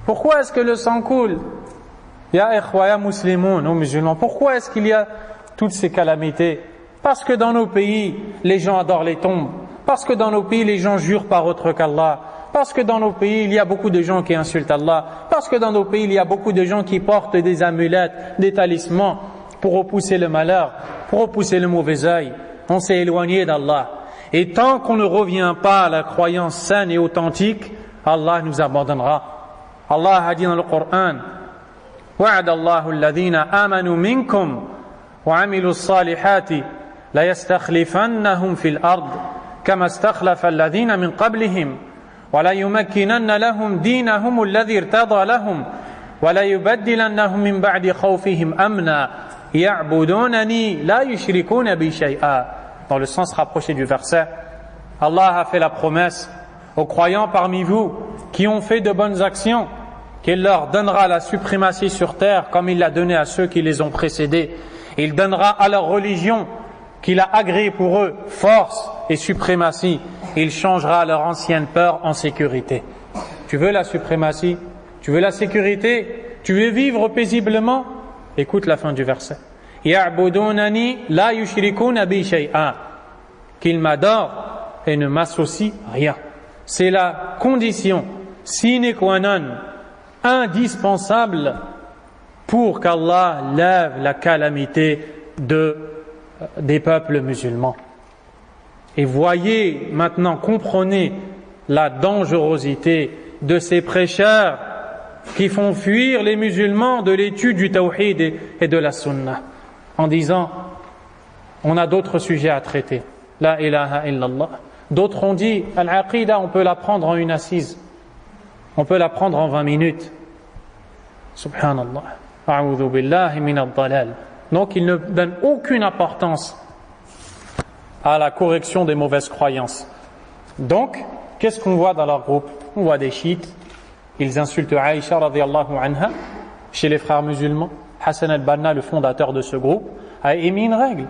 Pourquoi est-ce que le sang coule? Ya ikhwa, ya muslimoun, nos musulmans. Pourquoi est-ce qu'il y a toutes ces calamités? Parce que dans nos pays, les gens adorent les tombes. Parce que dans nos pays, les gens jurent par autre qu'Allah. Parce que dans nos pays, il y a beaucoup de gens qui insultent Allah. Parce que dans nos pays, il y a beaucoup de gens qui portent des amulettes, des talismans pour repousser le malheur, pour repousser le mauvais œil. On s'est éloigné d'Allah. Et tant qu'on ne revient pas à la croyance saine et authentique, Allah nous abandonnera. Allah a dit dans le Coran, وَعَدَ اللَّهُ الَّذِينَ آمَنُوا مِنْكُمْ وَعَمِلُوا الصَّالِحَاتِ ليستخلفنهم في الأرض كما استخلف الذين من قبلهم وَلَيُمَكِّنَنَّ لَهُمْ دِينَهُمُ الَّذِي ارْتَضَى لَهُمْ وَلَيُبَدِّلَنَّهُمْ مِنْ بَعْدِ خَوْفِهِمْ أَمْنًا يَعْبُدُونَنِي لَا يُشْرِكُونَ بِي شَيْئًا. Dans le sens rapproché du verset, Allah a fait la promesse aux croyants parmi vous qui ont fait de bonnes actions qu'il leur donnera la suprématie sur terre comme il l'a donné à ceux qui les ont précédés. Il donnera à leur religion qu'il a agréé pour eux force et suprématie. Il changera leur ancienne peur en sécurité. Tu veux la suprématie? Tu veux la sécurité? Tu veux vivre paisiblement? Écoute la fin du verset. يَعْبُدُونَنِي لَا يُشْرِكُونَ بِي شَيْئًا. Qu'ils m'adorent et ne m'associent rien. C'est la condition sine qua non, indispensable pour qu'Allah lève la calamité des peuples musulmans. Et voyez maintenant, comprenez la dangerosité de ces prêcheurs qui font fuir les musulmans de l'étude du tawhid et de la sunna en disant on a d'autres sujets à traiter. La ilaha illallah. D'autres ont dit al-aqida, on peut l'apprendre en une assise, on peut l'apprendre en 20 minutes. Subhanallah. A'udhu billahi min ad-dalal. Donc ils ne donnent aucune importance à la correction des mauvaises croyances. Donc, qu'est-ce qu'on voit dans leur groupe? On voit des chiites, ils insultent Aïcha radhiyallahu anha. Chez les frères musulmans, Hassan al-Banna, le fondateur de ce groupe, a émis une règle,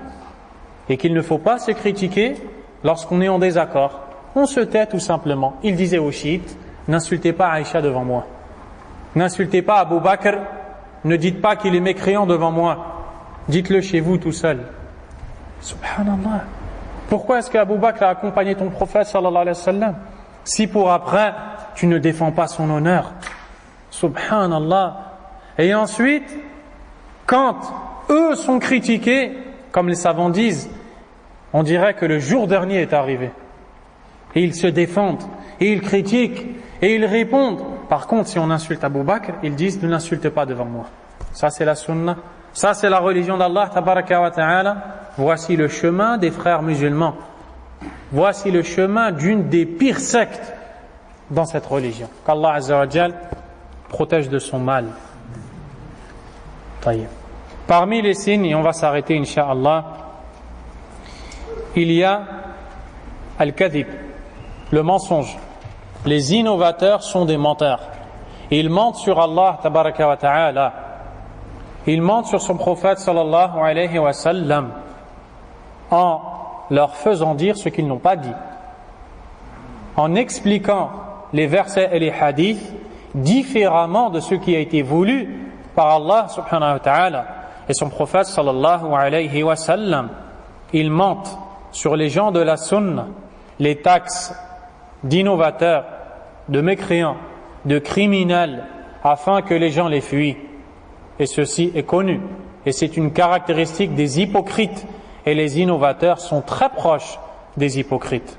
et qu'il ne faut pas se critiquer lorsqu'on est en désaccord. On se tait tout simplement. Il disait aux chiites, n'insultez pas Aïcha devant moi, n'insultez pas Abu Bakr, ne dites pas qu'il est mécréant devant moi, dites-le chez vous tout seul. Subhanallah. Pourquoi est-ce qu'Abu Bakr a accompagné ton prophète sallallahu alayhi wa sallam si pour après tu ne défends pas son honneur? Subhanallah. Et ensuite, quand eux sont critiqués, comme les savants disent, on dirait que le jour dernier est arrivé. Et ils se défendent, et ils critiquent, et ils répondent. Par contre, si on insulte Abu Bakr, ils disent ne l'insulte pas devant moi. Ça c'est la sunna. Ça c'est la religion d'Allah tabaraka wa ta'ala. Voici le chemin des frères musulmans. Voici le chemin d'une des pires sectes dans cette religion. Qu'Allah azza wa jal protège de son mal. Taïb. Parmi les signes, et on va s'arrêter incha'Allah, il y a al-kadhib, le mensonge. Les innovateurs sont des menteurs. Ils mentent sur Allah tabaraka wa ta'ala. Ils mentent sur son prophète sallallahu alayhi wa sallam en leur faisant dire ce qu'ils n'ont pas dit, en expliquant les versets et les hadiths différemment de ce qui a été voulu par Allah subhanahu wa ta'ala et son prophète sallallahu alayhi wa sallam. Ils mentent sur les gens de la sunna, les taxes d'innovateurs, de mécréants, de criminels, afin que les gens les fuient. Et ceci est connu. Et c'est une caractéristique des hypocrites. Et les innovateurs sont très proches des hypocrites.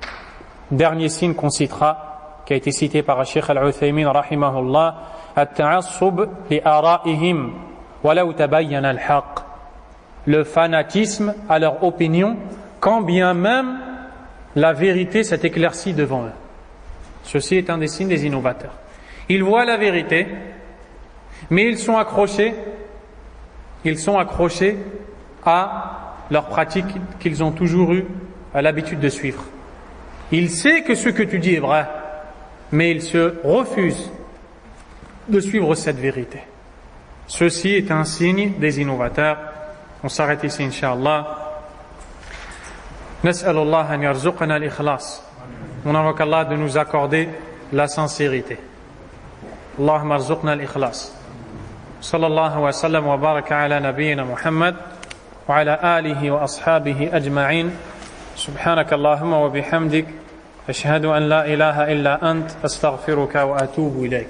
Dernier signe qu'on citera, qui a été cité par Cheikh Al-Uthaymin rahimahullah, at-ta'assub li ara'ihim walau tabayyana al-haqq. Le fanatisme à leur opinion, quand bien même la vérité s'est éclaircie devant eux. Ceci est un des signes des innovateurs. Ils voient la vérité, mais ils sont accrochés à leur pratique qu'ils ont toujours eu l'habitude de suivre. Ils savent que ce que tu dis est vrai, mais ils se refusent de suivre cette vérité. Ceci est un signe des innovateurs. On s'arrête ici, Inch'Allah. Nas'alullah an yarzuqana al-ikhlas. On invoque Allah de nous accorder la sincérité. Allahumma arzuqna al-ikhlas. Sallallahu wa sallam wa baraka ala nabiyyina Muhammad wa ala alihi wa ashabihi ajma'in. Subhanaka Allahumma wa bihamdik. Ashhadu an la ilaha illa ant. Astaghfiruka wa atubu ilayk.